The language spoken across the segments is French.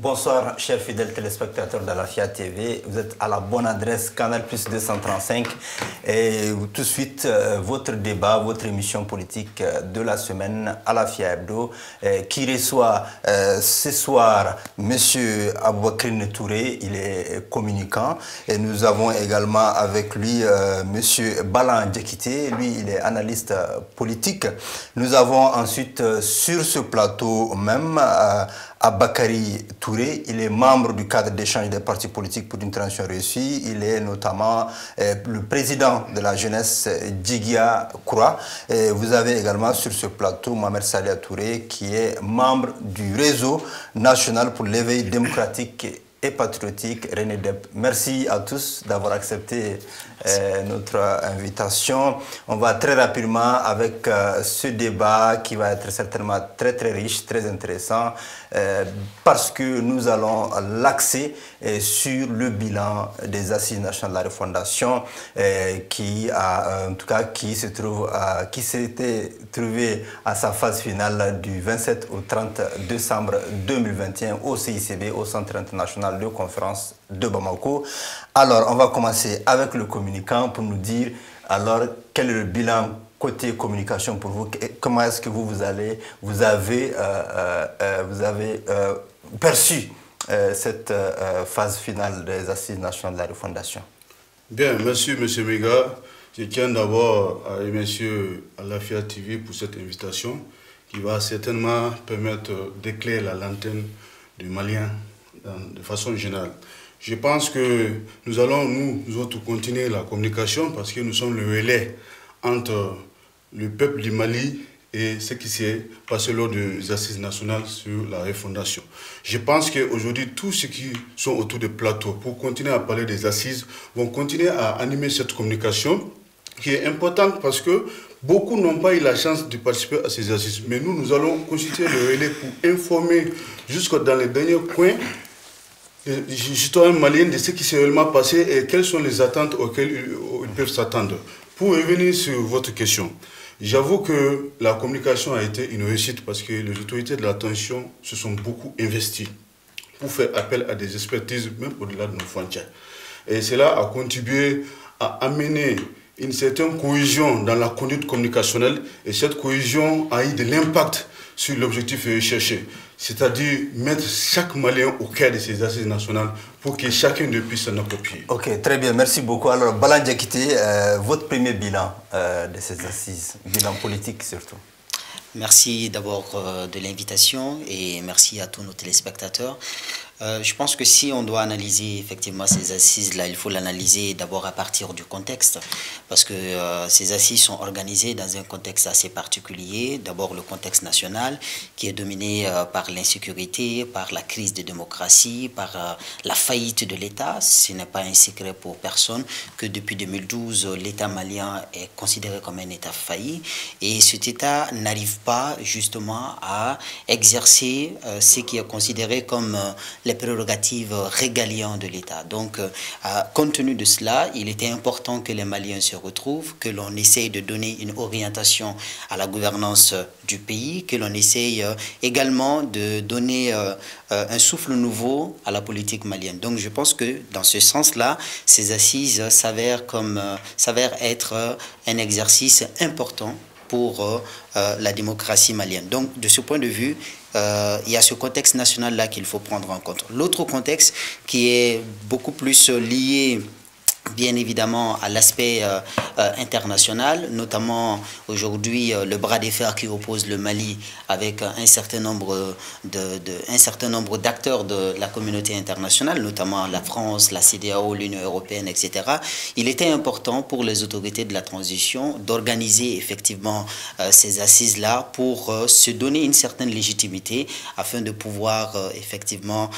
Bonsoir, chers fidèles téléspectateurs d'Alafia TV. Vous êtes à la bonne adresse, Canal Plus 235. Et tout de suite, votre débat, votre émission politique de la semaine, Alafia Hebdo, qui reçoit ce soir M. Aboubakrine Touré, il est communicant. Et nous avons également avec lui M. Balan Djekité, lui, il est analyste politique. Nous avons ensuite sur ce plateau même Aboubakry Touré, il est membre du cadre d'échange des partis politiques pour une transition réussie. Il est notamment le président de la jeunesse Djigia Koura. Et vous avez également sur ce plateau Mohamed Salia Touré, qui est membre du réseau national pour l'éveil démocratique et patriotique René Dep. Merci à tous d'avoir accepté notre invitation. On va très rapidement avec ce débat qui va être certainement très riche, très intéressant, parce que nous allons l'axer sur le bilan des Assises nationales de la refondation qui s'était trouvé à sa phase finale du 27 au 30 décembre 2021 au CICB, au Centre international de conférence de Bamako. Alors, on va commencer avec le communicant pour nous dire, alors, quel est le bilan côté communication pour vous? Comment est-ce que vous avez perçu cette phase finale des Assises nationales de la refondation? Bien, merci M. Mega. Je tiens d'abord à remercier Alafia TV pour cette invitation qui va certainement permettre d'éclairer la lanterne du Malien de façon générale. Je pense que nous allons, nous autres, continuer la communication parce que nous sommes le relais entre le peuple du Mali et ce qui s'est passé lors des Assises nationales sur la refondation. Je pense qu'aujourd'hui, tous ceux qui sont autour du plateau pour continuer à parler des Assises vont continuer à animer cette communication qui est importante parce que beaucoup n'ont pas eu la chance de participer à ces Assises. Mais nous allons constituer le relais pour informer jusque dans les derniers coins les citoyens maliens de ce qui s'est réellement passé et quelles sont les attentes auxquelles ils peuvent s'attendre. Pour revenir sur votre question, j'avoue que la communication a été une réussite parce que les autorités de la transition se sont beaucoup investies pour faire appel à des expertises, même au-delà de nos frontières. Et cela a contribué à amener une certaine cohésion dans la conduite communicationnelle et cette cohésion a eu de l'impact sur l'objectif recherché, c'est-à-dire mettre chaque Malien au cœur de ces assises nationales pour que chacun de puisse s'en approprier. Ok, très bien, merci beaucoup. Alors, Balan Djekité, votre premier bilan de ces assises, bilan politique surtout. Merci d'abord de l'invitation et merci à tous nos téléspectateurs. Je pense que si on doit analyser effectivement ces assises-là, il faut l'analyser d'abord à partir du contexte, parce que ces assises sont organisées dans un contexte assez particulier. D'abord le contexte national qui est dominé par l'insécurité, par la crise de démocratie, par la faillite de l'État. Ce n'est pas un secret pour personne que depuis 2012, l'État malien est considéré comme un État failli et cet État n'arrive pas justement à exercer ce qui est considéré comme les prérogatives régaliennes de l'État. Donc, compte tenu de cela, il était important que les Maliens se retrouvent, que l'on essaye de donner une orientation à la gouvernance du pays, que l'on essaye également de donner un souffle nouveau à la politique malienne. Donc, je pense que dans ce sens-là, ces assises s'avèrent être un exercice important pour la démocratie malienne. Donc, de ce point de vue, il y a ce contexte national-là qu'il faut prendre en compte. L'autre contexte qui est beaucoup plus lié bien évidemment à l'aspect international, notamment aujourd'hui le bras de fer qui oppose le Mali avec un certain nombre d'acteurs de la communauté internationale, notamment la France, la CEDEAO, l'Union européenne, etc. Il était important pour les autorités de la transition d'organiser effectivement ces assises-là pour se donner une certaine légitimité afin de pouvoir effectivement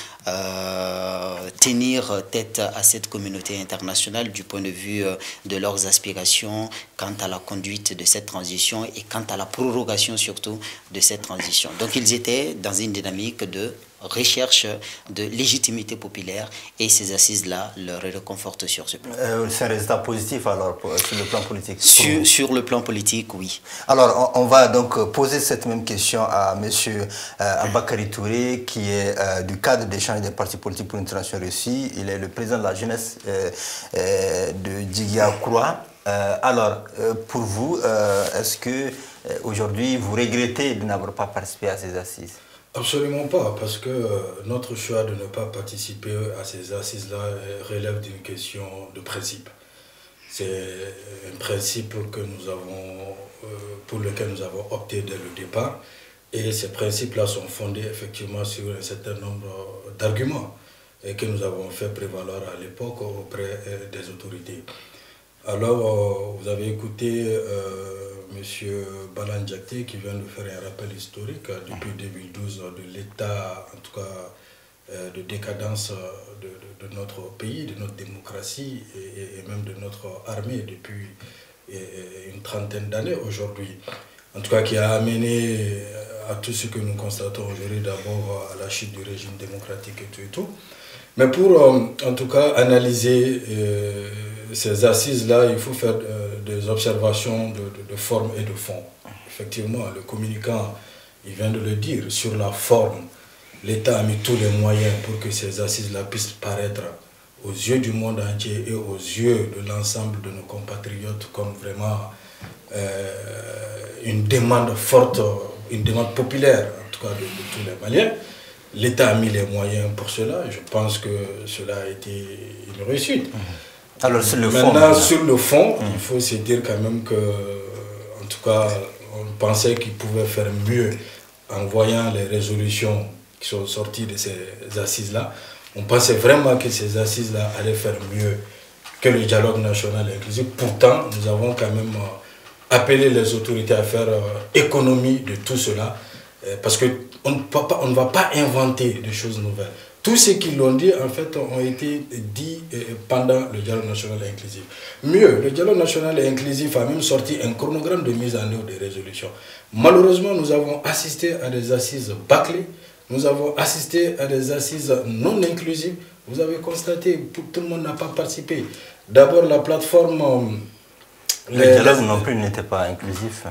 tenir tête à cette communauté internationale du point de vue de leurs aspirations quant à la conduite de cette transition et quant à la prorogation surtout de cette transition. Donc ils étaient dans une dynamique de recherche de légitimité populaire et ces assises-là leur réconfortent sur ce plan. C'est un résultat positif alors sur le plan politique? Sur le plan politique, oui. Alors on va donc poser cette même question à M. Aboubakary Touré qui est du cadre d'échange des partis politiques pour une transition réussie. Il est le président de la jeunesse de Djigui-Akroua. Alors pour vous, est-ce que aujourd'hui vous regrettez de n'avoir pas participé à ces assises? Absolument pas, parce que notre choix de ne pas participer à ces assises-là relève d'une question de principe. C'est un principe que nous avons, pour lequel nous avons opté dès le départ, et ces principes-là sont fondés effectivement sur un certain nombre d'arguments que nous avons fait prévaloir à l'époque auprès des autorités. Alors, vous avez écouté M. Balan Diakité qui vient de faire un rappel historique depuis 2012 de l'état, en tout cas, de décadence de notre pays, de notre démocratie et même de notre armée depuis une trentaine d'années aujourd'hui. En tout cas, qui a amené à tout ce que nous constatons aujourd'hui, d'abord à la chute du régime démocratique et tout. Mais pour, en tout cas, analyser ces assises-là, il faut faire des observations de forme et de fond. Effectivement, le communicant, il vient de le dire, sur la forme, l'État a mis tous les moyens pour que ces assises-là puissent paraître aux yeux du monde entier et aux yeux de l'ensemble de nos compatriotes comme vraiment une demande forte, une demande populaire, en tout cas de tous les Maliens. L'État a mis les moyens pour cela et je pense que cela a été une réussite. Alors sur le fond, maintenant, sur le fond, il faut se dire quand même que, en tout cas, on pensait qu'ils pouvaient faire mieux en voyant les résolutions qui sont sorties de ces assises-là. On pensait vraiment que ces assises-là allaient faire mieux que le dialogue national inclusif. Pourtant, nous avons quand même appelé les autorités à faire économie de tout cela, parce qu'on ne va pas inventer des choses nouvelles. Tous ceux qui l'ont dit, en fait, ont été dit pendant le dialogue national inclusif. Mieux, le dialogue national inclusif a même sorti un chronogramme de mise en œuvre des résolutions. Malheureusement, nous avons assisté à des assises bâclées, nous avons assisté à des assises non inclusives. Vous avez constaté, tout le monde n'a pas participé. D'abord, la plateforme... Le dialogue non plus n'était pas inclusif.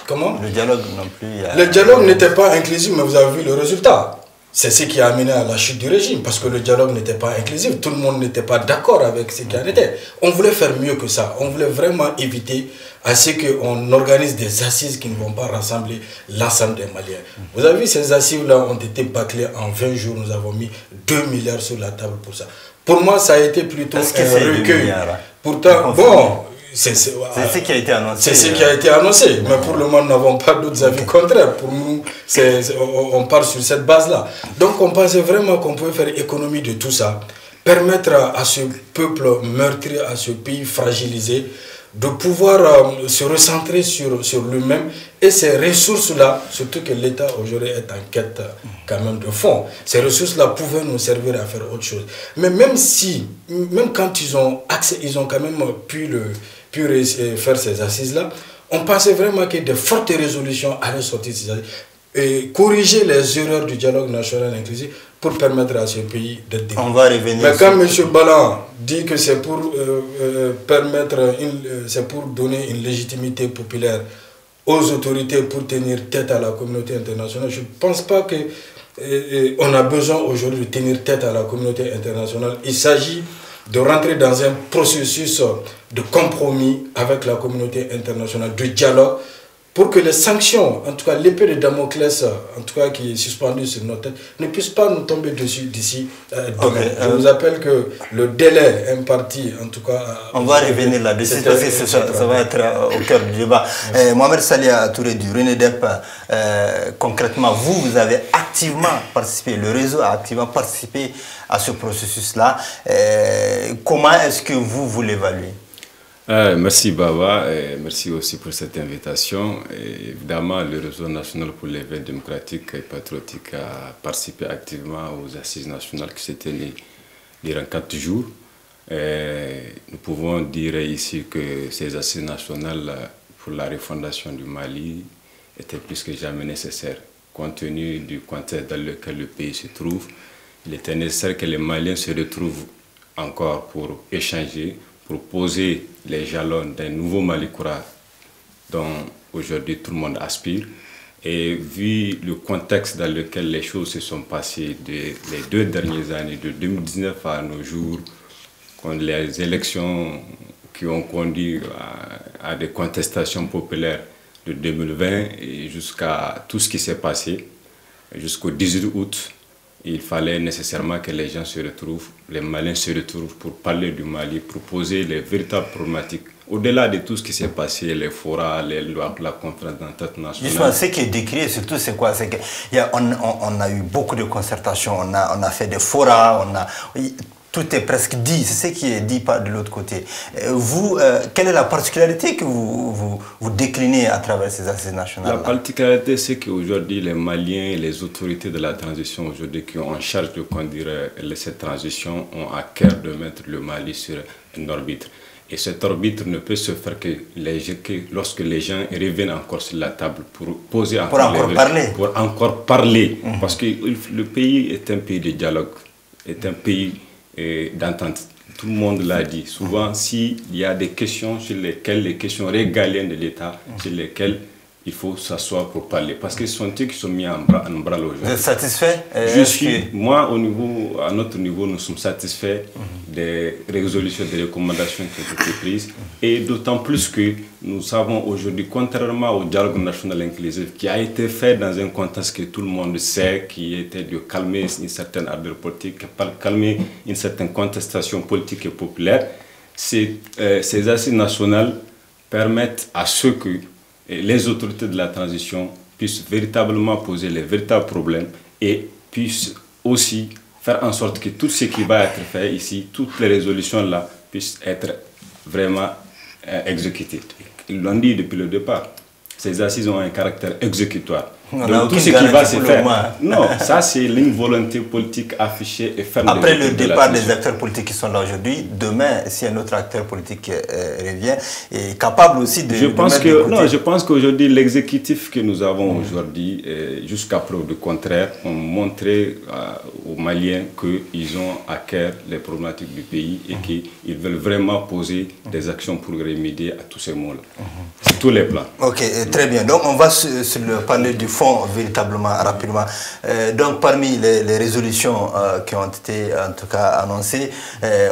Comment? Le dialogue non plus... Le dialogue n'était pas inclusif, mais vous avez vu le résultat. C'est ce qui a amené à la chute du régime, parce que le dialogue n'était pas inclusif. Tout le monde n'était pas d'accord avec ce qui en était. On voulait faire mieux que ça. On voulait vraiment éviter à ce qu'on organise des assises qui ne vont pas rassembler l'ensemble des Maliens. Vous avez vu, ces assises-là ont été bâclées en 20 jours. Nous avons mis 2 milliards sur la table pour ça. Pour moi, ça a été plutôt un recueil. Pourtant, bon... C'est ce qui a été annoncé. C'est ce qui a été annoncé, mais pour le moment, nous n'avons pas d'autres avis contraires. Pour nous, on part sur cette base-là. Donc, on pensait vraiment qu'on pouvait faire économie de tout ça, permettre à ce peuple meurtri, à ce pays fragilisé, de pouvoir se recentrer sur lui-même et ces ressources-là, surtout que l'État aujourd'hui est en quête quand même de fonds, ces ressources-là pouvaient nous servir à faire autre chose. Mais même quand ils ont accès, ils ont quand même pu faire ces assises-là, on pensait vraiment que de fortes résolutions allaient sortir de ces assises et corriger les erreurs du dialogue national inclusif pour permettre à ce pays d'être développé. On va revenir. Mais quand M. Balan dit que c'est pour c'est pour donner une légitimité populaire aux autorités pour tenir tête à la communauté internationale, je ne pense pas qu'on a besoin aujourd'hui de tenir tête à la communauté internationale. Il s'agit de rentrer dans un processus de compromis avec la communauté internationale, de dialogue, pour que les sanctions, en tout cas l'épée de Damoclès, en tout cas qui est suspendue sur notre tête, ne puissent pas nous tomber dessus d'ici demain. Je vous rappelle que le délai imparti, en tout cas... On va revenir là-dessus parce que ça va être au cœur du débat. Mohamed Salia Touré du RENEDEP, concrètement, vous avez activement participé, le réseau a activement participé à ce processus-là. Comment est-ce que vous l'évaluez? Merci Baba, et merci aussi pour cette invitation. Et évidemment, le réseau national pour l'éveil démocratique et patriotique a participé activement aux assises nationales qui s'est tenues durant 4 jours. Et nous pouvons dire ici que ces assises nationales pour la refondation du Mali étaient plus que jamais nécessaires. compte tenu du contexte dans lequel le pays se trouve. Il était nécessaire que les Maliens se retrouvent encore pour échanger, pour poser les jalons d'un nouveau Malikoura dont aujourd'hui tout le monde aspire. Et vu le contexte dans lequel les choses se sont passées les 2 dernières années, de 2019 à nos jours, les élections qui ont conduit à des contestations populaires de 2020 et jusqu'à tout ce qui s'est passé, jusqu'au 18 août, il fallait nécessairement que les gens se retrouvent, les Maliens se retrouvent pour parler du Mali, pour poser les véritables problématiques. Au-delà de tout ce qui s'est passé, les forats, les lois, la conférence d'entente nationale. Justement, ce qui est décrit, surtout, c'est quoi? C'est qu'on a eu beaucoup de concertations, on a fait des forats, tout est presque dit, c'est ce qui est dit de l'autre côté. Vous, quelle est la particularité que vous déclinez à travers ces assises nationales? La particularité, c'est qu'aujourd'hui, les Maliens et les autorités de la transition, aujourd'hui, qui ont en charge de conduire cette transition, ont à cœur de mettre le Mali sur une orbite. Et cette orbite ne peut se faire que lorsque les gens reviennent encore sur la table pour poser pour encore parler. Parce que le pays est un pays de dialogue, est un pays d'entente. Tout le monde l'a dit. Souvent, s'il y a des questions sur lesquelles, les questions régaliennes de l'État, sur lesquelles il faut s'asseoir pour parler. Parce que ce sont eux qui sont mis en branle aujourd'hui. Vous êtes satisfait? Moi, à notre niveau, nous sommes satisfaits des résolutions, des recommandations qui ont été prises. Et d'autant plus que nous savons aujourd'hui, contrairement au dialogue national inclusif, qui a été fait dans un contexte que tout le monde sait, qui était de calmer une certaine ardeur politique, calmer une certaine contestation politique et populaire, ces assises nationales permettent à ceux que les autorités de la transition puissent véritablement poser les véritables problèmes et puissent aussi faire en sorte que tout ce qui va être fait ici, toutes les résolutions-là, puissent être vraiment exécutées. Ils l'ont dit depuis le départ, ces assises ont un caractère exécutoire. Donc tout ce qui va se faire, non, ça c'est une volonté politique affichée et ferme. Après le départ des acteurs politiques qui sont là aujourd'hui, demain, si un autre acteur politique revient, est capable aussi de... Je pense qu'aujourd'hui, l'exécutif que nous avons aujourd'hui, jusqu'à preuve du contraire, ont montré aux Maliens qu'ils ont à cœur les problématiques du pays et qu'ils veulent vraiment poser des actions pour remédier à tous ces maux-là. Sur tous les plans. Ok, très bien. Donc on va parler du fond véritablement rapidement. Donc parmi les résolutions qui ont été en tout cas annoncées,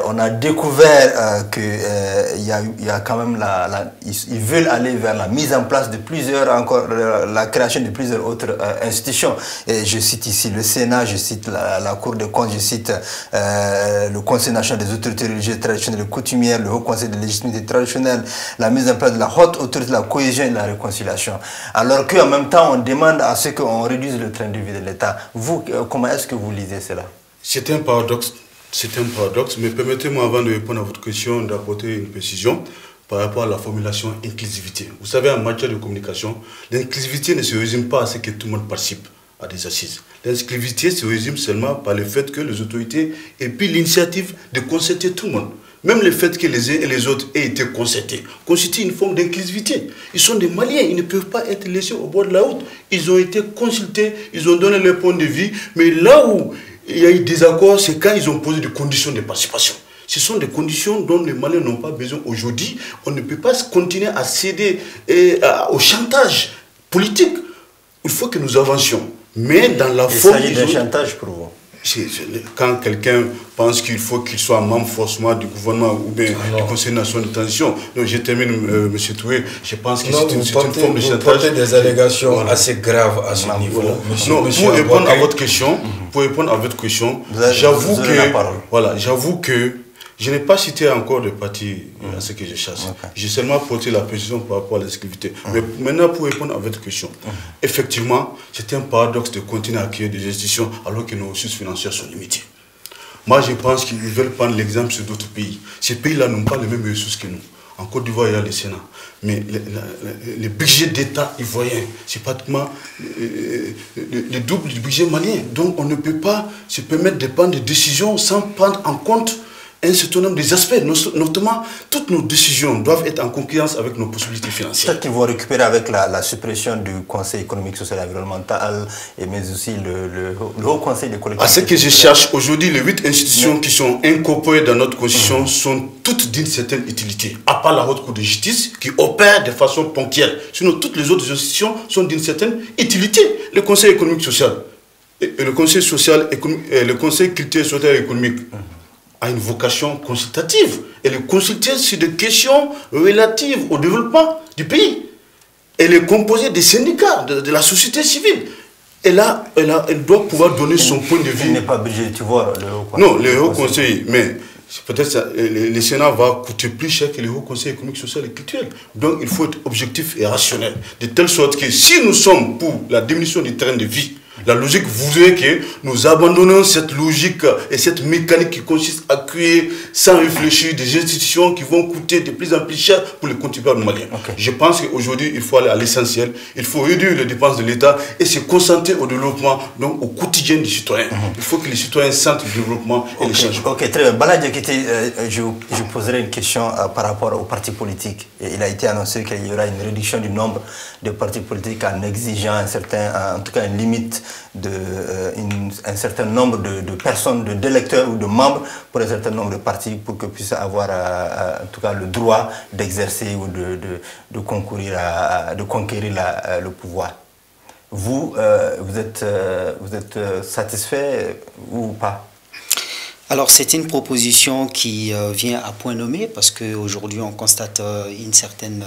on a découvert qu'il y a quand même ils veulent aller vers la mise en place de la création de plusieurs autres institutions. Et je cite ici le Sénat, je cite la Cour des comptes, je cite le Conseil national des autorités religieuses traditionnelles et coutumières, le Haut Conseil de légitimité traditionnelle, la mise en place de la haute autorité de la cohésion et de la réconciliation. Alors qu'en même temps, on demande à ce qu'on réduise le train de vie de l'État. Vous, comment est-ce que vous lisez cela? C'est un paradoxe, mais permettez-moi avant de répondre à votre question d'apporter une précision par rapport à la formulation inclusivité. Vous savez, en matière de communication, l'inclusivité ne se résume pas à ce que tout le monde participe à des assises. L'inclusivité se résume seulement par le fait que les autorités aient pris l'initiative de concerter tout le monde. Même le fait que les uns et les autres aient été concertés constitue une forme d'inclusivité. Ils sont des Maliens, ils ne peuvent pas être laissés au bord de la route. Ils ont été consultés, ils ont donné leur point de vue, mais là où il y a eu des accords, c'est quand ils ont posé des conditions de participation. Ce sont des conditions dont les Maliens n'ont pas besoin aujourd'hui. On ne peut pas continuer à céder au chantage politique. Il faut que nous avancions. Mais dans la forme... Il s'agit d'un chantage pour vous? Quand quelqu'un pense qu'il faut qu'il soit membre forcément du gouvernement ou bien du Conseil national de transition. Donc je termine, M. Touré, je pense que c'est une forme de chantage. Vous portez des allégations assez graves à ce niveau-là. Pour répondre à votre question, j'avoue que je n'ai pas cité encore de parti à ce que je chasse. J'ai seulement porté la précision par rapport à l'exclusivité. Mais maintenant, pour répondre à votre question, effectivement, c'est un paradoxe de continuer à créer des institutions alors que nos ressources financières sont limitées. Moi, je pense qu'ils veulent prendre l'exemple sur d'autres pays. Ces pays-là n'ont pas les mêmes ressources que nous. En Côte d'Ivoire, il y a le Sénat. Mais le budget d'État ivoirien, c'est pratiquement le double du budget malien. Donc, on ne peut pas se permettre de prendre des décisions sans prendre en compte un certain nombre des aspects, notamment toutes nos décisions doivent être en concurrence avec nos possibilités financières. Peut-être qu'ils vont récupérer avec la suppression du Conseil économique, social et environnemental, mais aussi le Haut Conseil des collectivités. À ce que je cherche, aujourd'hui, les 8 institutions qui sont incorporées dans notre constitution sont toutes d'une certaine utilité, à part la Haute Cour de justice qui opère de façon ponctuelle. Sinon, toutes les autres institutions sont d'une certaine utilité. Le Conseil économique social, et le Conseil social, le Conseil culturel, social et économique a une vocation consultative. Elle est consultée sur des questions relatives au développement du pays. Elle est composée des syndicats, de la société civile. Elle doit pouvoir donner son point de vue. Il n'est pas obligé, tu vois, le Haut Conseil. Non, le Haut Conseil, mais peut-être le Sénat va coûter plus cher que le Haut Conseil économique, social et culturel. Donc il faut être objectif et rationnel. De telle sorte que si nous sommes pour la diminution du terrain de vie, la logique voudrait que nous abandonnions cette logique et cette mécanique qui consiste à créer sans réfléchir des institutions qui vont coûter de plus en plus cher pour les contribuables maliens. Je pense qu'aujourd'hui, il faut aller à l'essentiel, il faut réduire les dépenses de l'État et se concentrer au développement, donc au quotidien des citoyens. Il faut que les citoyens sentent le développement et les changements. Ok, très bien. Bala Diakité, je poserai une question par rapport aux partis politiques. Et il a été annoncé qu'il y aura une réduction du nombre de partis politiques en exigeant en tout cas une limite un certain nombre de personnes, d'électeurs ou de membres pour un certain nombre de partis pour qu'ils puissent avoir en tout cas le droit d'exercer ou de concourir, de conquérir le pouvoir. Vous, vous êtes satisfait ou pas? Alors c'est une proposition qui vient à point nommé parce qu'aujourd'hui on constate une certaine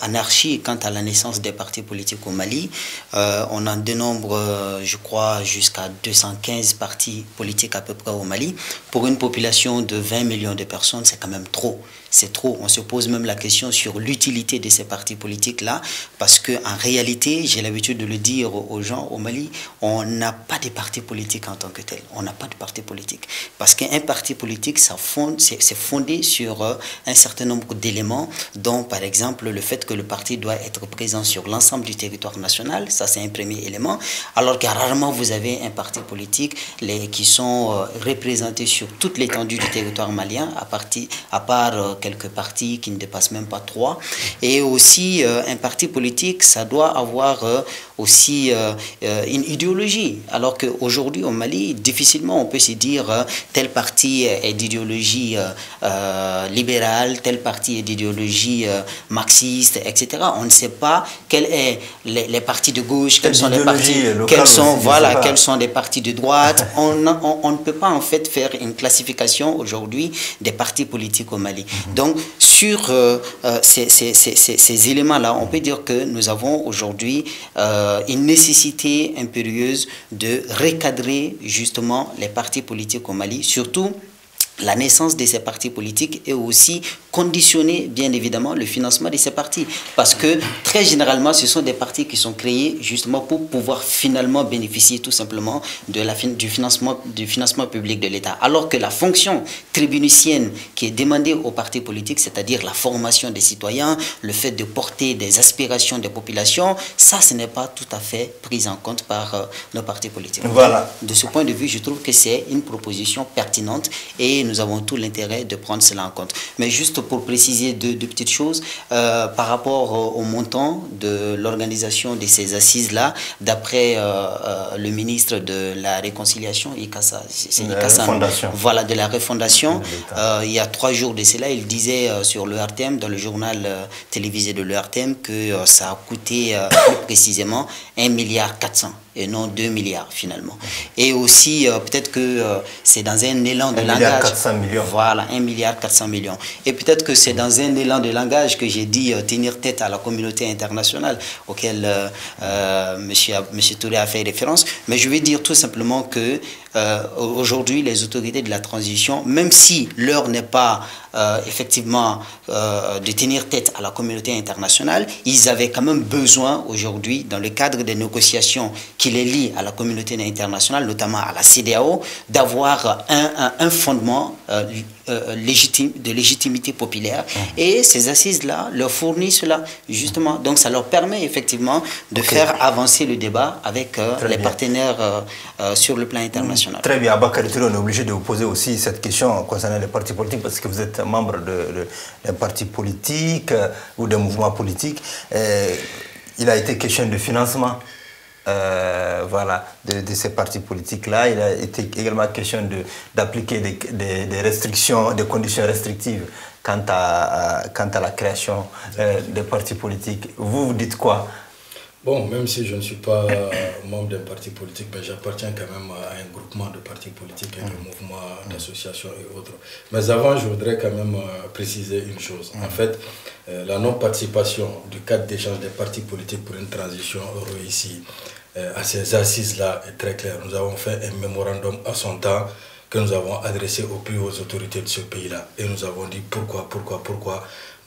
anarchie quant à la naissance des partis politiques au Mali. On en dénombre, je crois, jusqu'à 215 partis politiques à peu près au Mali. Pour une population de 20 millions de personnes, c'est quand même trop. C'est trop. On se pose même la question sur l'utilité de ces partis politiques-là, parce qu'en réalité, j'ai l'habitude de le dire aux gens au Mali, on n'a pas de parti politique en tant que tel. On n'a pas de parti politique. Parce qu'un parti politique, c'est fondé sur un certain nombre d'éléments, dont par exemple le fait que le parti doit être présent sur l'ensemble du territoire national, ça c'est un premier élément, alors que rarement vous avez un parti politique qui sont représentés sur toute l'étendue du territoire malien, à part quelques partis qui ne dépassent même pas 3. Et aussi, un parti politique, ça doit avoir aussi une idéologie. Alors qu'aujourd'hui, au Mali, difficilement on peut se dire tel parti est d'idéologie libérale, tel parti est d'idéologie marxiste, etc. On ne sait pas quels sont les partis de gauche, quels sont les partis, quels sont des partis de droite. On ne peut pas en fait faire une classification aujourd'hui des partis politiques au Mali. Donc, sur ces éléments-là, on peut dire que nous avons aujourd'hui une nécessité impérieuse de recadrer justement les partis politiques au Mali, surtout la naissance de ces partis politiques et aussi conditionner bien évidemment le financement de ces partis. Parce que très généralement, ce sont des partis qui sont créés justement pour pouvoir finalement bénéficier tout simplement du financement public de l'État. Alors que la fonction tribunicienne qui est demandée aux partis politiques, c'est-à-dire la formation des citoyens, le fait de porter des aspirations des populations, ça ce n'est pas tout à fait pris en compte par nos partis politiques. Voilà. De ce point de vue, je trouve que c'est une proposition pertinente et nous avons tout l'intérêt de prendre cela en compte. Mais juste pour préciser deux petites choses, par rapport au montant de l'organisation de ces assises-là, d'après le ministre de la Réconciliation, voilà, de la refondation, il y a 3 jours de cela, il disait sur le RTM, dans le journal télévisé de l'ERTM, que ça a coûté plus précisément 1,4 milliard et non 2 milliards finalement. Et aussi, peut-être que c'est dans un élan de langage. 1,4 milliard. Voilà, 1,4 milliard. Et peut-être que c'est dans un élan de langage que j'ai dit tenir tête à la communauté internationale auquel monsieur Touré a fait référence. Mais je vais dire tout simplement que aujourd'hui, les autorités de la transition, même si l'heure n'est pas effectivement de tenir tête à la communauté internationale, ils avaient quand même besoin aujourd'hui, dans le cadre des négociations qui qui les lie à la communauté internationale, notamment à la CEDEAO, d'avoir un fondement de légitimité populaire. Et ces assises-là leur fournissent cela, justement. Donc ça leur permet effectivement de faire avancer le débat avec les partenaires sur le plan international. Très bien. Aboubakary Touré, on est obligé de vous poser aussi cette question concernant les partis politiques parce que vous êtes membre d'un parti politique ou d'un mouvement politique. Il a été question de financement voilà, de ces partis politiques-là. Il a été également question d'appliquer des restrictions, des conditions restrictives quant à la création des partis politiques. Vous dites quoi? Bon, même si je ne suis pas membre d'un parti politique, ben j'appartiens quand même à un groupement de partis politiques et de mouvements, d'associations et autres. Mais avant, je voudrais quand même préciser une chose. En fait, la non-participation du cadre d'échange des partis politiques pour une transition réussie à ces assises-là est très claire. Nous avons fait un mémorandum à son temps que nous avons adressé aux plus hautes autorités de ce pays-là. Et nous avons dit pourquoi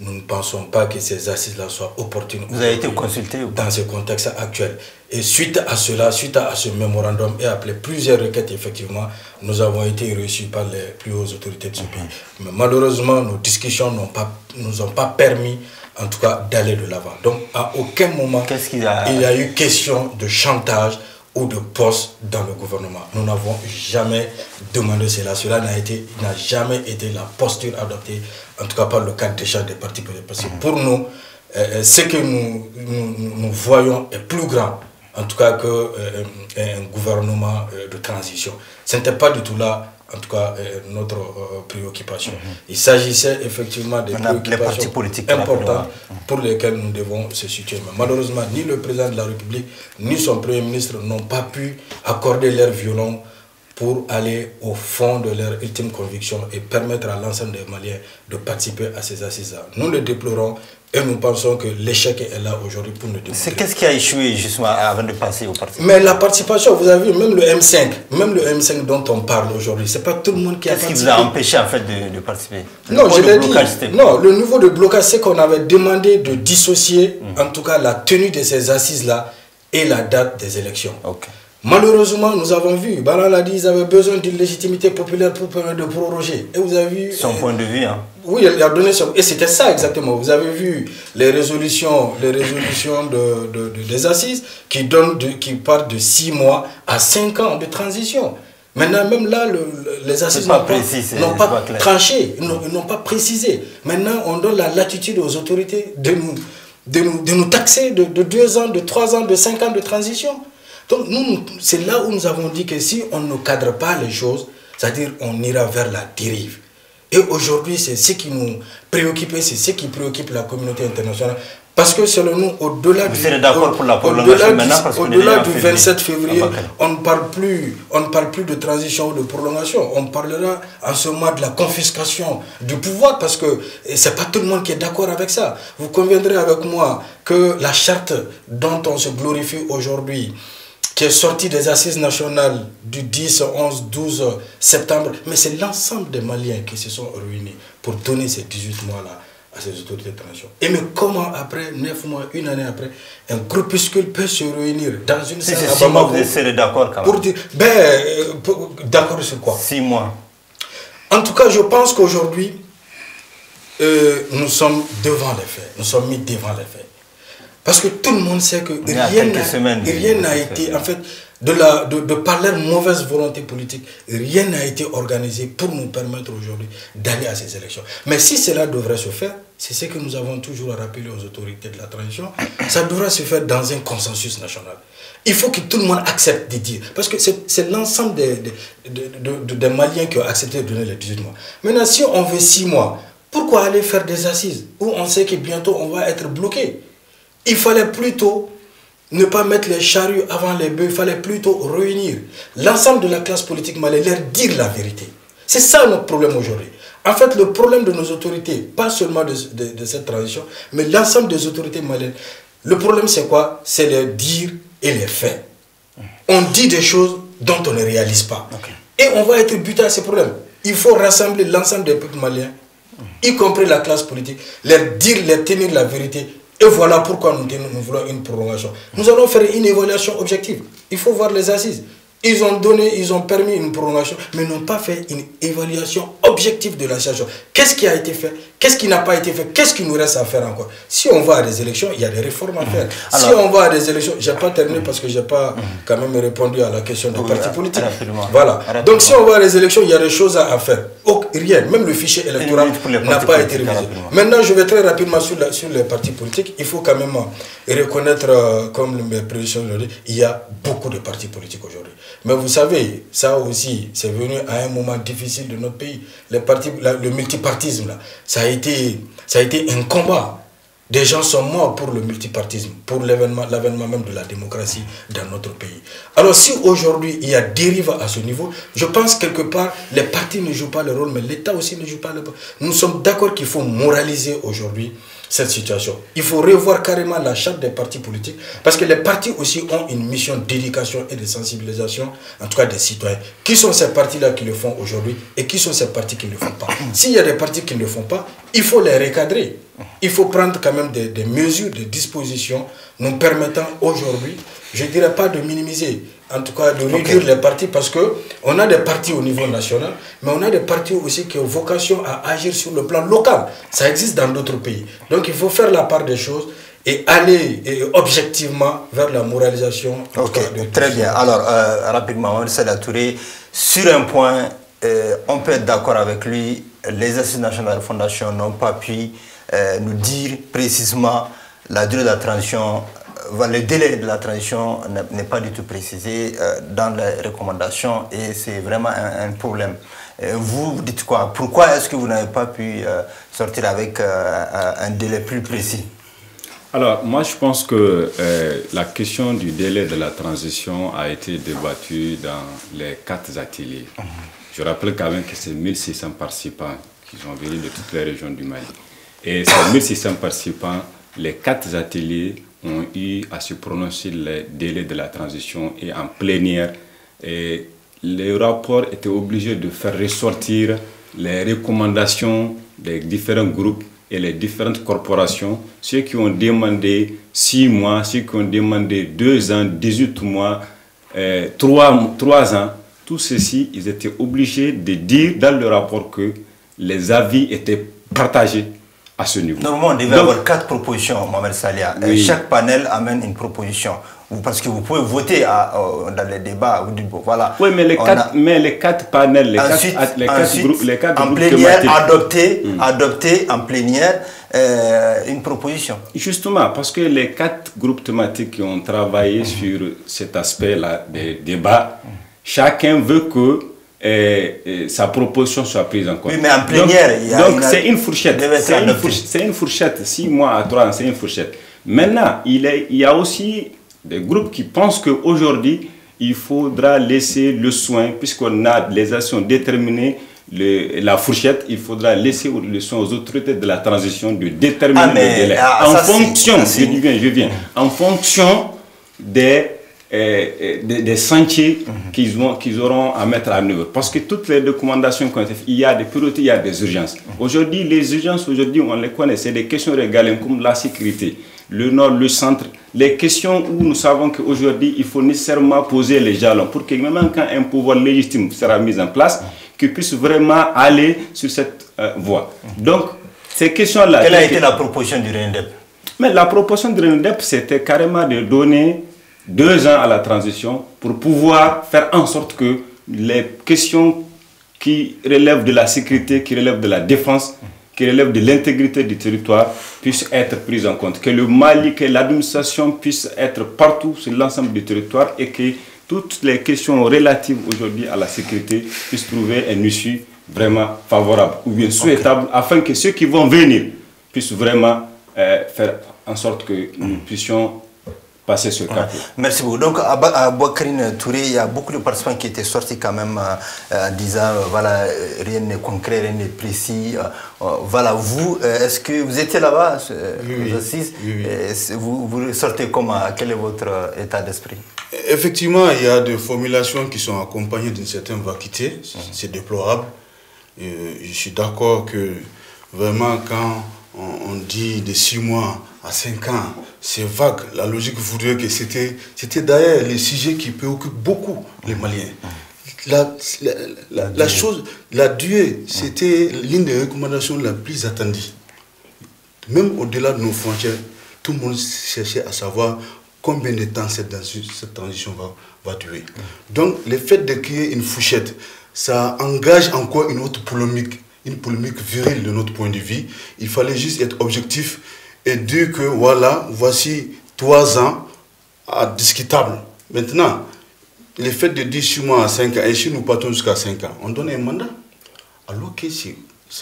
nous ne pensons pas que ces assises-là soient opportunes. Vous avez été consulté ou pas? Dans ce contexte actuel. Et suite à cela, suite à ce mémorandum et après plusieurs requêtes, effectivement, nous avons été reçus par les plus hautes autorités de ce pays. Mais malheureusement, nos discussions nous ont pas permis, en tout cas, d'aller de l'avant. Donc, à aucun moment, il y a eu question de chantage ou de poste dans le gouvernement. Nous n'avons jamais demandé cela. Cela n'a jamais été la posture adoptée, en tout cas par le cadre d'échange des partis politiques. Parce que pour nous, ce que nous voyons est plus grand, en tout cas, qu'un gouvernement de transition. Ce n'était pas du tout là, en tout cas, notre préoccupation. Il s'agissait effectivement des préoccupations importantes pour lesquelles nous devons se situer. Mais malheureusement, ni le président de la République, ni son Premier ministre n'ont pas pu accorder leur violon pour aller au fond de leur ultime conviction et permettre à l'ensemble des Maliens de participer à ces assises-là. Nous le déplorons et nous pensons que l'échec est là aujourd'hui pour nous démontrer. Qu'est-ce qui a échoué justement avant de passer au parti? Mais la participation, vous avez vu, même le M5 dont on parle aujourd'hui, c'est pas tout le monde qui a participé. Qu'est-ce qui vous a empêché en fait de participer? Non, je l'ai dit. Non, le niveau de blocage, c'est qu'on avait demandé de dissocier, en tout cas, la tenue de ces assises-là et la date des élections. Malheureusement, nous avons vu, Baran l'a dit, ils avaient besoin d'une légitimité populaire pour permettre de proroger. Et vous avez vu... Son point de vue, hein. Oui, il a donné son... Et c'était ça exactement. Vous avez vu les résolutions des assises qui partent de 6 mois à 5 ans de transition. Maintenant, même là, les assises n'ont pas tranché, n'ont pas précisé. Maintenant, on donne la latitude aux autorités de nous taxer de 2 ans, de 3 ans, de 5 ans de transition. Donc, c'est là où nous avons dit que si on ne cadre pas les choses, c'est-à-dire on ira vers la dérive. Et aujourd'hui, c'est ce qui nous préoccupe, c'est ce qui préoccupe la communauté internationale. Parce que selon nous, au-delà du 27 février, on ne parle plus de transition ou de prolongation. On parlera en ce moment de la confiscation du pouvoir parce que ce n'est pas tout le monde qui est d'accord avec ça. Vous conviendrez avec moi que la charte dont on se glorifie aujourd'hui, qui est sortie des assises nationales du 10, 11, 12 septembre, mais c'est l'ensemble des Maliens qui se sont réunis pour donner ces 18 mois-là à ces autorités de transition. Et mais comment après, 9 mois, une année après, un groupuscule peut se réunir dans une salle à Bamako, vous serez d'accord quand même. Pour dire, d'accord sur quoi? 6 mois. En tout cas, je pense qu'aujourd'hui, nous sommes devant les faits. Nous sommes mis devant les faits. Parce que tout le monde sait que rien n'a été, en fait, de par leur mauvaise volonté politique, rien n'a été organisé pour nous permettre aujourd'hui d'aller à ces élections. Mais si cela devrait se faire, c'est ce que nous avons toujours rappelé aux autorités de la transition, ça devra se faire dans un consensus national. Il faut que tout le monde accepte de dire, parce que c'est l'ensemble des Maliens qui ont accepté de donner les 18 mois. Maintenant, si on veut 6 mois, pourquoi aller faire des assises où on sait que bientôt on va être bloqué? Il fallait plutôt ne pas mettre les charrues avant les bœufs, il fallait plutôt réunir l'ensemble de la classe politique malienne, leur dire la vérité. C'est ça notre problème aujourd'hui. En fait, le problème de nos autorités, pas seulement de cette transition, mais l'ensemble des autorités maliennes, le problème c'est quoi? C'est les dire et les faire. On dit des choses dont on ne réalise pas. Et on va être buté à ces problèmes. Il faut rassembler l'ensemble des peuples maliens, y compris la classe politique, leur dire, leur tenir la vérité, Et voilà pourquoi nous voulons une prolongation. Nous allons faire une évaluation objective. Il faut voir les assises. Ils ont permis une prolongation, mais n'ont pas fait une évaluation objective de la situation. Qu'est-ce qui a été fait? Qu'est-ce qui n'a pas été fait? Qu'est-ce qui nous reste à faire encore? Si on va à des élections, il y a des réformes à faire. Alors, si on va à des élections, je n'ai pas terminé parce que je n'ai pas quand même répondu à la question des partis politiques. Voilà. Donc si on va à des élections, il y a des choses à faire. Rien, même le fichier électoral n'a pas été révisé. Maintenant, je vais très rapidement sur les partis politiques. Il faut quand même reconnaître, comme le président l'a dit, il y a beaucoup de partis politiques aujourd'hui. Mais vous savez, ça aussi, c'est venu à un moment difficile de notre pays. Le multipartisme, là, ça a été un combat. Des gens sont morts pour le multipartisme, pour l'avènement même de la démocratie dans notre pays. Alors si aujourd'hui il y a dérive à ce niveau, je pense quelque part les partis ne jouent pas le rôle, mais l'État aussi ne joue pas le rôle. Nous sommes d'accord qu'il faut moraliser aujourd'hui cette situation. Il faut revoir carrément la charte des partis politiques, parce que les partis aussi ont une mission d'éducation et de sensibilisation, en tout cas des citoyens. Qui sont ces partis-là qui le font aujourd'hui et qui sont ces partis qui ne le font pas? S'il y a des partis qui ne le font pas, il faut les recadrer. Il faut prendre quand même des mesures, des dispositions nous permettant aujourd'hui, je ne dirais pas de minimiser, en tout cas de réduire les partis, parce qu'on a des partis au niveau national, mais on a des partis aussi qui ont vocation à agir sur le plan local. Ça existe dans d'autres pays. Donc il faut faire la part des choses et aller objectivement vers la moralisation. Très bien. Alors, rapidement, Mohamed Touré, sur un point, on peut être d'accord avec lui, les assises nationales de la Fondation n'ont pas pu nous dire précisément la durée de la transition, le délai de la transition n'est pas du tout précisé dans les recommandations et c'est vraiment un problème. Vous dites quoi? Pourquoi est-ce que vous n'avez pas pu sortir avec un délai plus précis? Alors, moi, je pense que la question du délai de la transition a été débattue dans les 4 ateliers. Je rappelle quand même que c'est 1600 participants qui sont venus de toutes les régions du Mali. Et ces 1600 participants, les 4 ateliers ont eu à se prononcer les délais de la transition et en plénière. Et le rapport était obligé de faire ressortir les recommandations des différents groupes et les différentes corporations, ceux qui ont demandé 6 mois, ceux qui ont demandé 2 ans, 18 mois, 3 ans. Tout ceci, ils étaient obligés de dire dans le rapport que les avis étaient partagés à ce niveau. Normalement, on devait avoir 4 propositions, Mohamed Salia. Oui. Chaque panel amène une proposition. Parce que vous pouvez voter dans les débats. Vous dites, bon, voilà. Oui, mais les 4 panels, les 4 groupes, les 4 en plénière, adopter en plénière une proposition. Justement, parce que les 4 groupes thématiques qui ont travaillé sur cet aspect-là des débats, chacun veut que sa proposition soit prise en compte. Oui, mais en plénière, donc c'est une fourchette. C'est une fourchette. 6 mois à 3 ans, c'est une fourchette. Maintenant, il y a aussi des groupes qui pensent qu'aujourd'hui, il faudra laisser le soin, puisqu'on a les actions déterminées, la fourchette, il faudra laisser le soin aux autorités de la transition de déterminer le délai. En fonction, je viens, en fonction des sentiers qu'ils auront à mettre en œuvre. Parce que toutes les recommandations qu'on a faites, il y a des priorités, il y a des urgences. Aujourd'hui, les urgences, on les connaît, c'est des questions régaliennes comme la sécurité, le nord, le centre, les questions où nous savons qu'aujourd'hui, il faut nécessairement poser les jalons pour que même quand un pouvoir légitime sera mis en place, qu'il puisse vraiment aller sur cette voie. Donc, ces questions-là... Quelle a été la proposition du RENDEP? Mais la proposition du RENDEP, c'était carrément de donner 2 ans à la transition pour pouvoir faire en sorte que les questions qui relèvent de la sécurité, qui relèvent de la défense, qui relèvent de l'intégrité du territoire puissent être prises en compte. Que le Mali, que l'administration puisse être partout sur l'ensemble du territoire et que toutes les questions relatives aujourd'hui à la sécurité puissent trouver un issue vraiment favorable ou bien souhaitable afin que ceux qui vont venir puissent vraiment faire en sorte que nous puissions passer ce cap. Merci beaucoup. Donc à Bouakrine Touré, il y a beaucoup de participants qui étaient sortis quand même en disant voilà, rien n'est concret, rien n'est précis. Voilà, vous, est-ce que vous étiez là-bas aux assises? Vous sortez comment? Quel est votre état d'esprit? Effectivement, il y a des formulations qui sont accompagnées d'une certaine vacuité. C'est déplorable. Je suis d'accord que vraiment quand on dit de 6 mois à 5 ans, c'est vague. La logique voudrait que c'était d'ailleurs les sujets qui préoccupent beaucoup les Maliens. La durée, c'était l'une des recommandations les plus attendues. Même au-delà de nos frontières, tout le monde cherchait à savoir combien de temps cette transition va durer. Donc, le fait de créer une fourchette, ça engage encore une autre polémique virile de notre point de vue. Il fallait juste être objectif et dire que voilà, voici 3 ans discutables. Maintenant, le fait de dire 6 mois à 5 ans, et si nous partons jusqu'à 5 ans, on donne un mandat. Alors que ce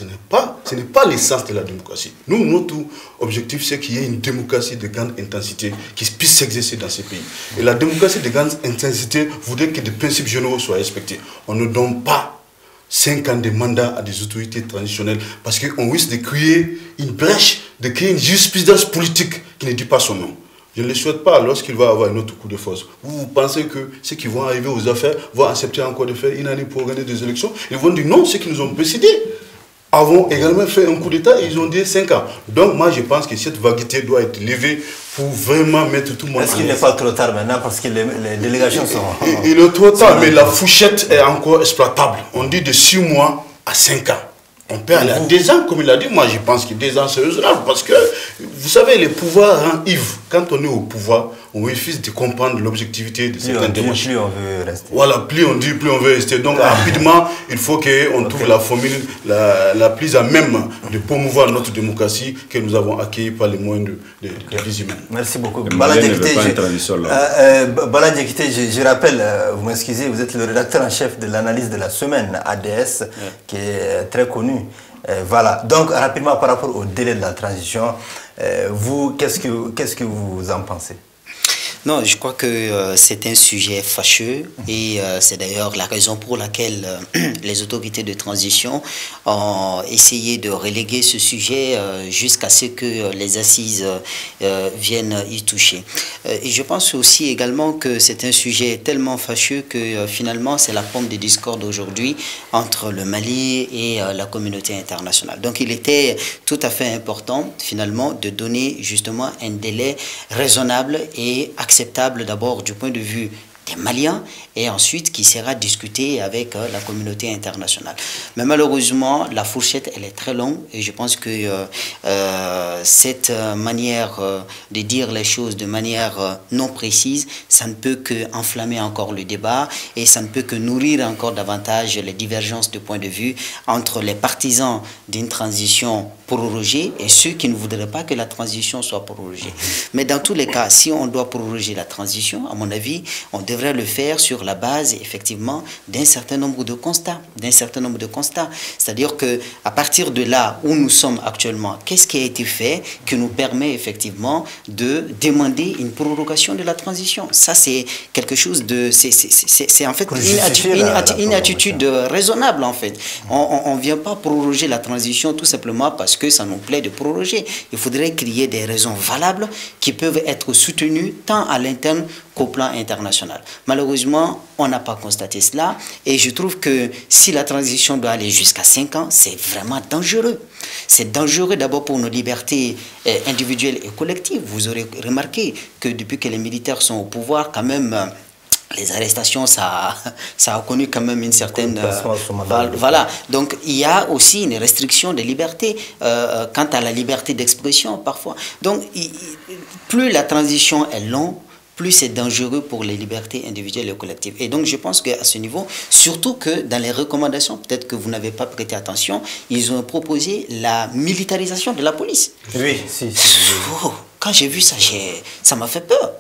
n'est pas l'essence de la démocratie. Nous, notre objectif, c'est qu'il y ait une démocratie de grande intensité qui puisse s'exercer dans ces pays. Et la démocratie de grande intensité voudrait que des principes généraux soient respectés. On ne donne pas 5 ans de mandat à des autorités traditionnelles parce qu'on risque de créer une brèche, de créer une jurisprudence politique qui ne dit pas son nom. Je ne le souhaite pas lorsqu'il va avoir un autre coup de force. Vous pensez que ceux qui vont arriver aux affaires vont accepter encore de faire une année pour organiser des élections? Ils vont dire non, ceux qui nous ont précédés avons également fait un coup d'État et ils ont dit 5 ans. Donc moi je pense que cette vaguité doit être levée pour vraiment mettre tout le monde. Est-ce qu'il n'est pas trop tard maintenant parce que les délégations sont... Il est trop tard, mais la fourchette est encore exploitable. On dit de 6 mois à 5 ans. On peut aller à 2 ans, comme il a dit. Moi, je pense que 2 ans, c'est raisonnable. Parce que, vous savez, le pouvoir rend ivre. Quand on est au pouvoir, on refuse de comprendre l'objectivité de certaines démarches. Plus on veut rester. Voilà, plus on dit, plus on veut rester. Donc, rapidement, il faut qu'on trouve la formule la plus à même de promouvoir notre démocratie que nous avons acquis par les moyens de vie humaine. Merci beaucoup. Bala Diakité, je rappelle, vous m'excusez, vous êtes le rédacteur en chef de l'analyse de la semaine ADS, qui est très connu. Voilà, donc rapidement par rapport au délai de la transition, vous, qu'est-ce que vous en pensez? Non, je crois que c'est un sujet fâcheux et c'est d'ailleurs la raison pour laquelle les autorités de transition ont essayé de reléguer ce sujet jusqu'à ce que les assises viennent y toucher. Et je pense aussi également que c'est un sujet tellement fâcheux que finalement c'est la pomme de discorde aujourd'hui entre le Mali et la communauté internationale. Donc il était tout à fait important finalement de donner justement un délai raisonnable et acceptable d'abord du point de vue des Maliens et ensuite qui sera discuté avec la communauté internationale. Mais malheureusement, la fourchette, elle est très longue et je pense que cette manière de dire les choses de manière non précise, ça ne peut que enflammer encore le débat et ça ne peut que nourrir encore davantage les divergences de point de vue entre les partisans d'une transition prorogée et ceux qui ne voudraient pas que la transition soit prorogée. Mais dans tous les cas, si on doit proroger la transition, à mon avis, on devrait le faire sur la base, effectivement, d'un certain nombre de constats. C'est-à-dire qu'à partir de là où nous sommes actuellement, qu'est-ce qui a été fait qui nous permet, effectivement, de demander une prorogation de la transition? Ça, c'est quelque chose de... C'est en fait une attitude raisonnable, en fait. On ne vient pas proroger la transition tout simplement parce que ça nous plaît de proroger. Il faudrait qu'il y ait des raisons valables qui peuvent être soutenues tant à l'interne qu'au plan international. Malheureusement, on n'a pas constaté cela et je trouve que si la transition doit aller jusqu'à 5 ans, c'est vraiment dangereux. C'est dangereux d'abord pour nos libertés individuelles et collectives. Vous aurez remarqué que depuis que les militaires sont au pouvoir, quand même... les arrestations, ça a connu quand même une certaine... voilà. Donc, il y a aussi une restriction des libertés quant à la liberté d'expression, parfois. Donc, plus la transition est longue, plus c'est dangereux pour les libertés individuelles et collectives. Et donc, je pense qu'à ce niveau, surtout que dans les recommandations, peut-être que vous n'avez pas prêté attention, ils ont proposé la militarisation de la police. Oui, Oh, quand j'ai vu ça, ça m'a fait peur.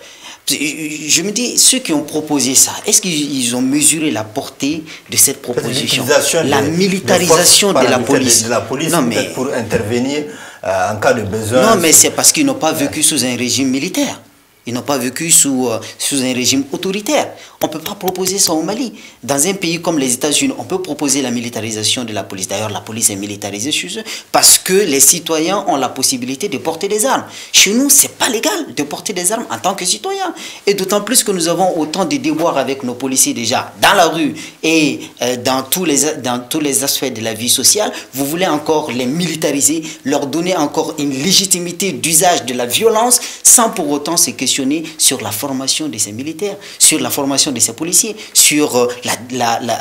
Je me dis, ceux qui ont proposé ça, est-ce qu'ils ont mesuré la portée de cette proposition? La militarisation de la police. Non, mais pour intervenir en cas de besoin. Non, mais c'est parce qu'ils n'ont pas vécu sous un régime militaire. Ils n'ont pas vécu sous un régime autoritaire. On ne peut pas proposer ça au Mali. Dans un pays comme les États-Unis, on peut proposer la militarisation de la police. D'ailleurs, la police est militarisée chez eux parce que les citoyens ont la possibilité de porter des armes. Chez nous, ce n'est pas légal de porter des armes en tant que citoyen. Et d'autant plus que nous avons autant de déboires avec nos policiers déjà dans la rue et dans tous les aspects de la vie sociale. Vous voulez encore les militariser, leur donner encore une légitimité d'usage de la violence sans pour autant se questionner sur la formation de ces militaires, sur la formation de ces policiers, sur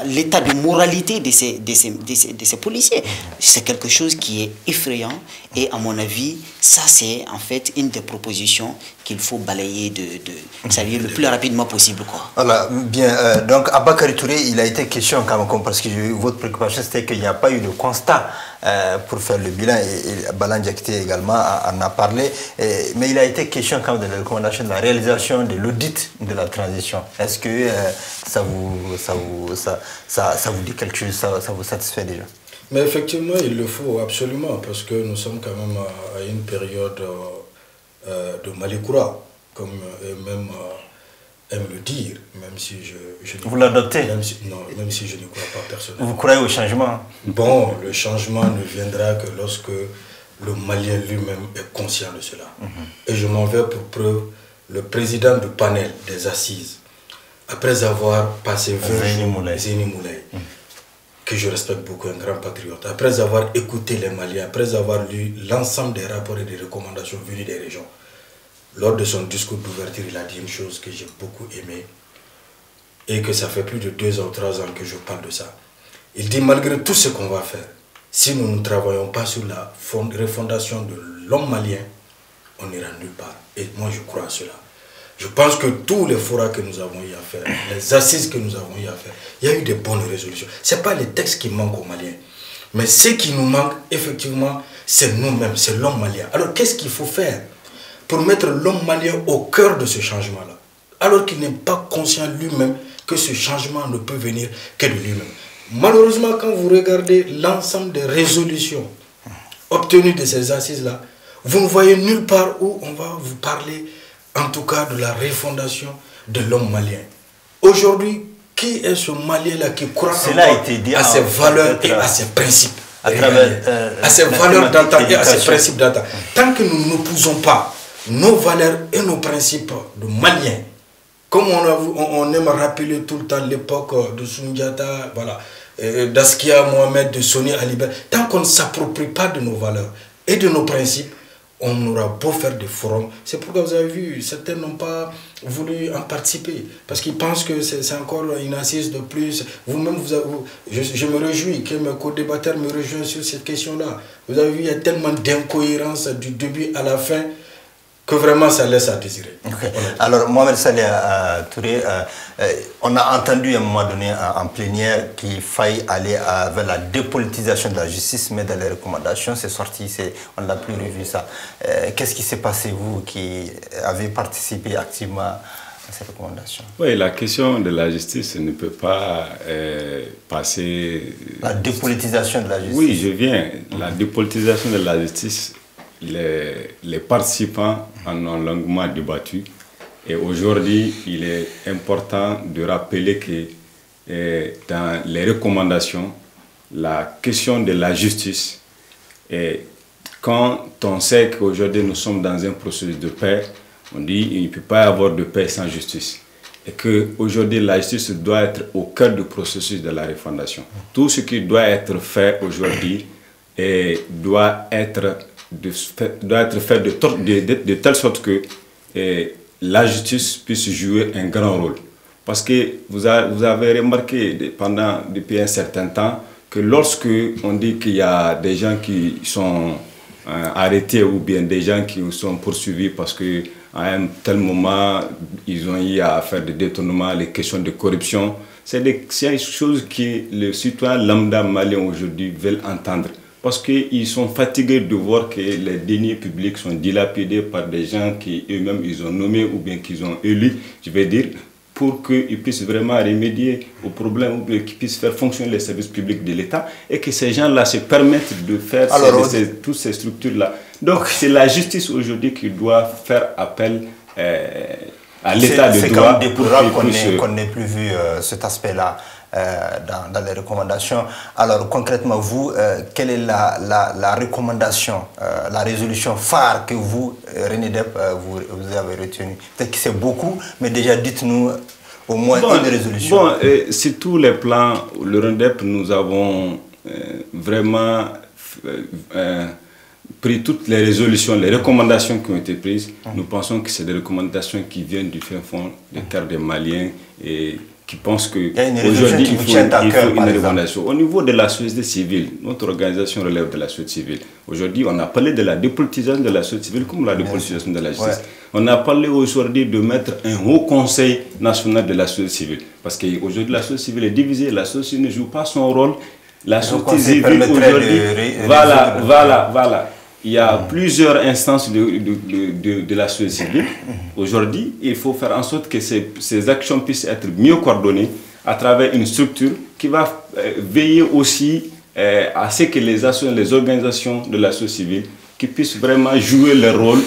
l'état de moralité de ces policiers. C'est quelque chose qui est effrayant et à mon avis, ça c'est en fait une des propositions qu'il faut balayer le plus rapidement possible, quoi. Voilà, bien. Donc, à Bakary Touré, il a été question, quand même, parce que votre préoccupation, c'était qu'il n'y a pas eu de constat pour faire le bilan, et Balan Diakité également en a parlé, mais il a été question quand même de la recommandation de la réalisation de l'audit de la transition. Est-ce que ça vous dit quelque chose, ça vous satisfait déjà? Mais effectivement, il le faut absolument, parce que nous sommes quand même à une période de Malikoura, comme même aime le dire, même si je vous l'adoptez? Même si je ne crois pas personnellement. Vous croyez au changement? Bon, le changement ne viendra que lorsque le Malien lui-même est conscient de cela. Et je m'en vais pour preuve, le président du panel des assises, après avoir passé 20 jours, Zéni Moulay, que je respecte beaucoup, un grand patriote, après avoir écouté les Maliens, après avoir lu l'ensemble des rapports et des recommandations venues des régions, lors de son discours d'ouverture, il a dit une chose que j'ai beaucoup aimée et que ça fait plus de 2 ou 3 ans que je parle de ça. Il dit, malgré tout ce qu'on va faire, si nous ne travaillons pas sur la refondation de l'homme malien, on n'ira nulle part. Et moi, je crois à cela. Je pense que tous les forats que nous avons eu à faire, les assises que nous avons eu à faire, il y a eu des bonnes résolutions. Ce n'est pas les textes qui manquent aux Maliens. Mais ce qui nous manque, effectivement, c'est nous-mêmes, c'est l'homme malien. Alors, qu'est-ce qu'il faut faire pour mettre l'homme malien au cœur de ce changement-là, alors qu'il n'est pas conscient lui-même que ce changement ne peut venir que de lui-même. Malheureusement, quand vous regardez l'ensemble des résolutions obtenues de ces assises-là, vous ne voyez nulle part où on va vous parler, en tout cas, de la refondation de l'homme malien. Aujourd'hui, qui est ce Malien-là qui croit à ses valeurs et à ses principes, à ses valeurs d'antan et à ses principes d'antan? Tant que nous ne posons pas nos valeurs et nos principes de Maliens, comme on aime rappeler tout le temps l'époque de Soundiata, voilà, d'Askia Mohamed, de Soni Alibert, tant qu'on ne s'approprie pas de nos valeurs et de nos principes, on aura beau faire des forums. C'est pourquoi vous avez vu, certains n'ont pas voulu en participer, parce qu'ils pensent que c'est encore une assise de plus. Vous-même, je me réjouis que mes co-débatteurs me rejoignent sur cette question-là. Vous avez vu, il y a tellement d'incohérences du début à la fin, que vraiment ça laisse à désirer. Okay. Alors, Mohamed Saleh Touré, on a entendu à un moment donné en plénière qu'il faille aller vers la dépolitisation de la justice, mais dans les recommandations, c'est sorti, on n'a plus revu ça. Qu'est-ce qui s'est passé, vous qui avez participé activement à ces recommandations? Oui, la question de la justice ne peut pas passer... La dépolitisation de la justice? Oui, je viens. La dépolitisation de la justice, les participants en ont longuement débattu, et aujourd'hui il est important de rappeler que dans les recommandations, la question de la justice, et quand on sait qu'aujourd'hui nous sommes dans un processus de paix, on dit qu'il ne peut pas y avoir de paix sans justice, et qu'aujourd'hui la justice doit être au cœur du processus de la refondation. Tout ce qui doit être fait aujourd'hui doit être fait de telle sorte que la justice puisse jouer un grand rôle. Parce que vous avez remarqué depuis un certain temps que lorsque on dit qu'il y a des gens qui sont arrêtés ou bien des gens qui sont poursuivis parce qu'à un tel moment ils ont eu à faire des détournements, les questions de corruption, c'est des choses que les citoyens lambda maliens aujourd'hui veulent entendre. Parce qu'ils sont fatigués de voir que les deniers publics sont dilapidés par des gens qui eux-mêmes ils ont nommés ou bien qu'ils ont élus, je vais dire, pour qu'ils puissent vraiment remédier aux problèmes ou bien qu'ils puissent faire fonctionner les services publics de l'État et que ces gens-là se permettent de faire toutes ces structures-là. Donc c'est la justice aujourd'hui qui doit faire appel à l'état de droit. C'est quand même déplorable qu'on n'ait plus vu cet aspect-là dans les recommandations. Alors concrètement, vous, quelle est la recommandation, la résolution phare que vous, René Depp, vous avez retenue? Peut-être que c'est beaucoup, mais déjà dites-nous au moins une résolution. Bon, sur tous les plans, le René Depp, nous avons vraiment pris toutes les résolutions, les recommandations qui ont été prises. Nous pensons que c'est des recommandations qui viennent du fin fond des terres des Maliens et qui pensent qu'aujourd'hui il faut une recommandation. Au niveau de la société civile, notre organisation relève de la société civile. Aujourd'hui, on a parlé de la dépolitisation de la société civile comme la dépolitisation de la justice. Ouais. On a parlé aujourd'hui de mettre un haut conseil national de la société civile. Parce qu'aujourd'hui, la société civile est divisée, la société civile ne joue pas son rôle. La société civile aujourd'hui, voilà. Il y a plusieurs instances de la société civile. Aujourd'hui, il faut faire en sorte que ces actions puissent être mieux coordonnées à travers une structure qui va veiller aussi à ce que les organisations de la société civile qui puissent vraiment jouer leur rôle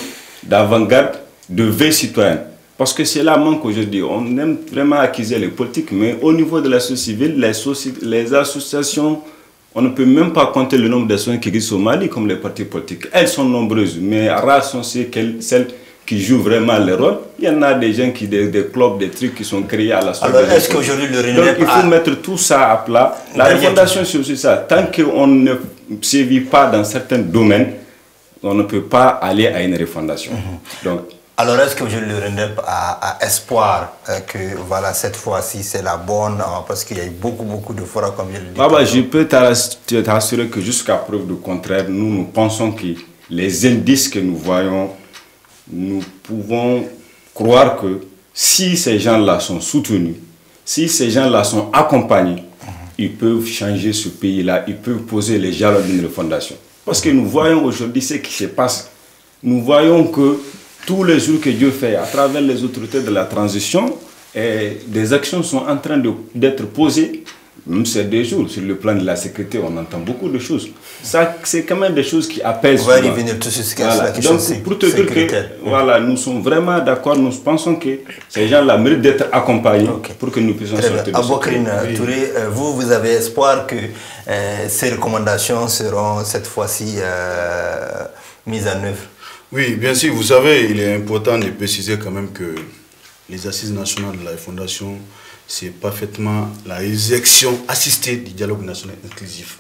d'avant-garde, de veille citoyenne. Parce que c'est là manque aujourd'hui. On aime vraiment accuser les politiques, mais au niveau de la société civile, les associations, on ne peut même pas compter le nombre d'associations qui existent au Mali comme les partis politiques. Elles sont nombreuses, mais rares sont celles qui jouent vraiment le rôle. Il y en a des gens des clubs, des trucs qui sont créés à la sorte. Alors, est-ce qu'aujourd'hui le René Donc, il faut mettre tout ça à plat. La refondation, c'est aussi ça. Tant qu'on ne sévit pas dans certains domaines, on ne peut pas aller à une refondation. Donc, alors, est-ce que le RENDEP a espoir que voilà, cette fois-ci c'est la bonne, parce qu'il y a eu beaucoup de fois comme je le dis. Je peux t'assurer que jusqu'à preuve du contraire, nous pensons que les indices que nous voyons, nous pouvons croire que si ces gens-là sont soutenus, si ces gens-là sont accompagnés, ils peuvent changer ce pays-là, ils peuvent poser les jalons d'une refondation. Parce que nous voyons aujourd'hui ce qui se passe. Nous voyons que tous les jours que Dieu fait à travers les autorités de la transition, des actions sont en train d'être posées. Même ces 2 jours, sur le plan de la sécurité, on entend beaucoup de choses. Ça, c'est quand même des choses qui apaisent. On va y venir tout de suite. Voilà. Donc, pour te dire que voilà, nous sommes vraiment d'accord, nous pensons que ces gens-là méritent d'être accompagnés pour que nous puissions sortir de Aboukrin Touré, vous avez espoir que ces recommandations seront cette fois-ci mises en œuvre? Oui, bien sûr, vous savez, il est important de préciser quand même que les assises nationales de la Fondation, c'est parfaitement la résurrection assistée du dialogue national inclusif.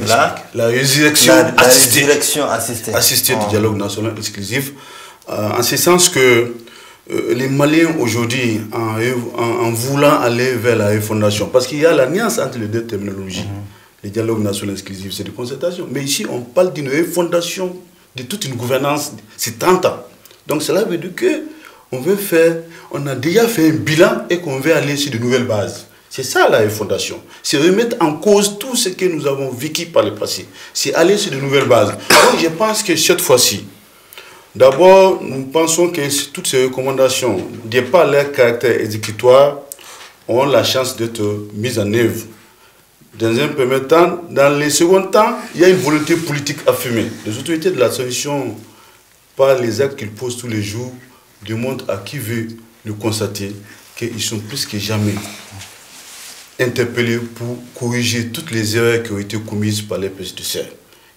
La résurrection assistée du dialogue national inclusif, en ce sens que les Maliens aujourd'hui, en voulant aller vers la refondation, parce qu'il y a l'alliance entre les deux terminologies, le dialogue national inclusif, c'est de concertation, mais ici on parle d'une refondation de toute une gouvernance, c'est 30 ans. Donc cela veut dire que on a déjà fait un bilan et qu'on veut aller sur de nouvelles bases. C'est ça la refondation. C'est remettre en cause tout ce que nous avons vécu par le passé. C'est aller sur de nouvelles bases. Donc je pense que cette fois-ci, d'abord, nous pensons que toutes ces recommandations, de par leur caractère exécutoire, ont la chance d'être mises en œuvre. Dans un premier temps, dans le second temps, il y a une volonté politique affirmée. Les autorités de la transition, par les actes qu'ils posent tous les jours, démontrent à qui veut le constater qu'ils sont plus que jamais interpellés pour corriger toutes les erreurs qui ont été commises par les prédécesseurs.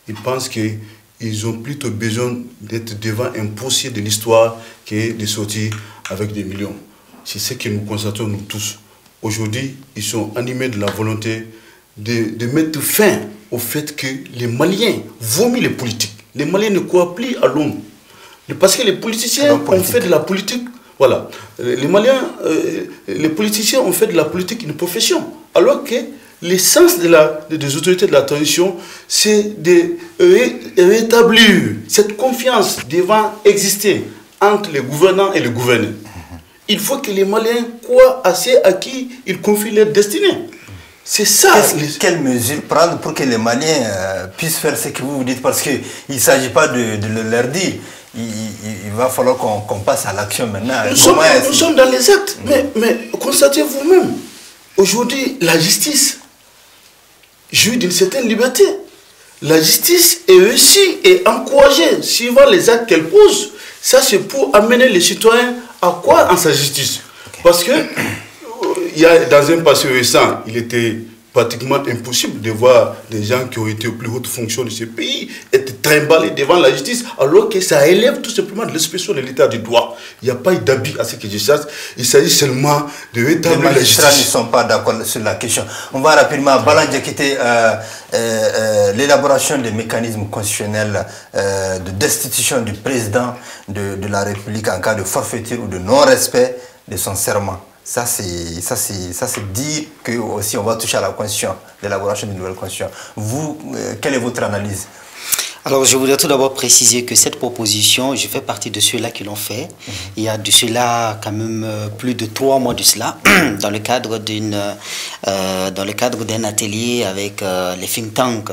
Ils pensent qu'ils ont plutôt besoin d'être devant un procès de l'histoire que de sortir avec des millions. C'est ce que nous constatons nous tous. Aujourd'hui, ils sont animés de la volonté de mettre fin au fait que les Maliens vomissent les politiques. Les Maliens ne croient plus à l'homme. Parce que les politiciens ont fait de la politique, voilà. Les Maliens, les politiciens ont fait de la politique une profession. Alors que l'essence des autorités de la transition, c'est de rétablir cette confiance devant exister entre les gouvernants et les gouvernés. Il faut que les Maliens croient assez à qui ils confient leur destinée. C'est ça. Quelles mesures prendre pour que les Maliens puissent faire ce que vous dites? Parce qu'il ne s'agit pas de leur dire. Il va falloir qu'on passe à l'action maintenant. Nous sommes dans les actes. Mais constatez vous-même, aujourd'hui, la justice jouit d'une certaine liberté. La justice est réussie et encouragée suivant les actes qu'elle pose. Ça, c'est pour amener les citoyens À quoi en s'agit-il? Parce que dans un passé récent, il était pratiquement impossible de voir des gens qui ont été aux plus hautes fonctions de ce pays être trimballés devant la justice, alors que ça élève tout simplement de l'expression de l'état du droit. Il n'y a pas eu d'abus à ce que je sache. Il s'agit seulement de rétablir la justice. Les magistrats ne sont pas d'accord sur la question. On va rapidement quitter l'élaboration des mécanismes constitutionnels de destitution du président de la République en cas de forfaiture ou de non-respect de son serment. Ça c'est dire que aussi on va toucher à la constitution, l'élaboration d'une nouvelle constitution. Vous, quelle est votre analyse? Alors, je voudrais tout d'abord préciser que cette proposition, je fais partie de ceux-là qui l'ont fait. Il y a de cela quand même plus de 3 mois de cela, dans le cadre d'un atelier avec les think tanks,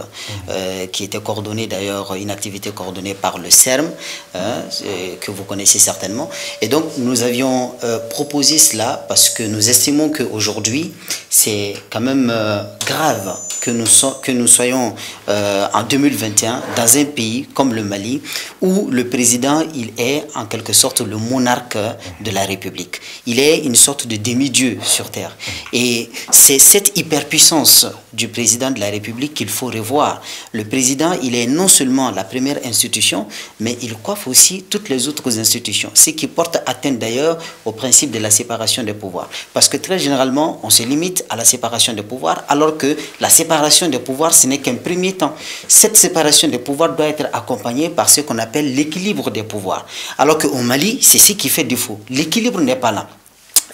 qui était coordonné d'ailleurs, une activité coordonnée par le CERM, que vous connaissez certainement. Et donc, nous avions proposé cela parce que nous estimons qu'aujourd'hui, c'est quand même grave que nous soyons en 2021 dans un pays comme le Mali où le président il est en quelque sorte le monarque de la République. Il est une sorte de demi-dieu sur terre. Et c'est cette hyperpuissance du président de la République qu'il faut revoir. Le président, il est non seulement la première institution, mais il coiffe aussi toutes les autres institutions. Ce qui porte atteinte d'ailleurs au principe de la séparation des pouvoirs. Parce que très généralement, on se limite à la séparation des pouvoirs, alors que la séparation des pouvoirs, ce n'est qu'un premier temps. Cette séparation des pouvoirs doit être accompagnée par ce qu'on appelle l'équilibre des pouvoirs. Alors qu'au Mali, c'est ce qui fait défaut. L'équilibre n'est pas là.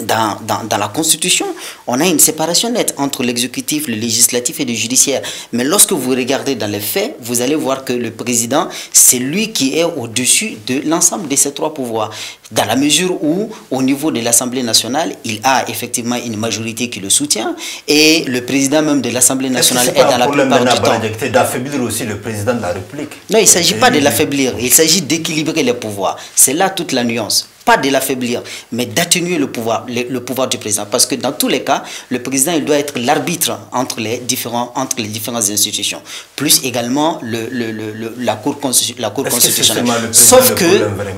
Dans la Constitution, on a une séparation nette entre l'exécutif, le législatif et le judiciaire. Mais lorsque vous regardez dans les faits, vous allez voir que le président, c'est lui qui est au-dessus de l'ensemble de ces 3 pouvoirs. Dans la mesure où, au niveau de l'Assemblée nationale, il a effectivement une majorité qui le soutient et le président même de l'Assemblée nationale est dans la plupart du temps. D'affaiblir aussi le président de la République. Non, il ne s'agit pas de l'affaiblir, il s'agit d'équilibrer les pouvoirs. C'est là toute la nuance. Pas de l'affaiblir, mais d'atténuer le pouvoir du président. Parce que dans tous les cas, le président il doit être l'arbitre entre les différentes institutions. Plus également la Cour constitutionnelle.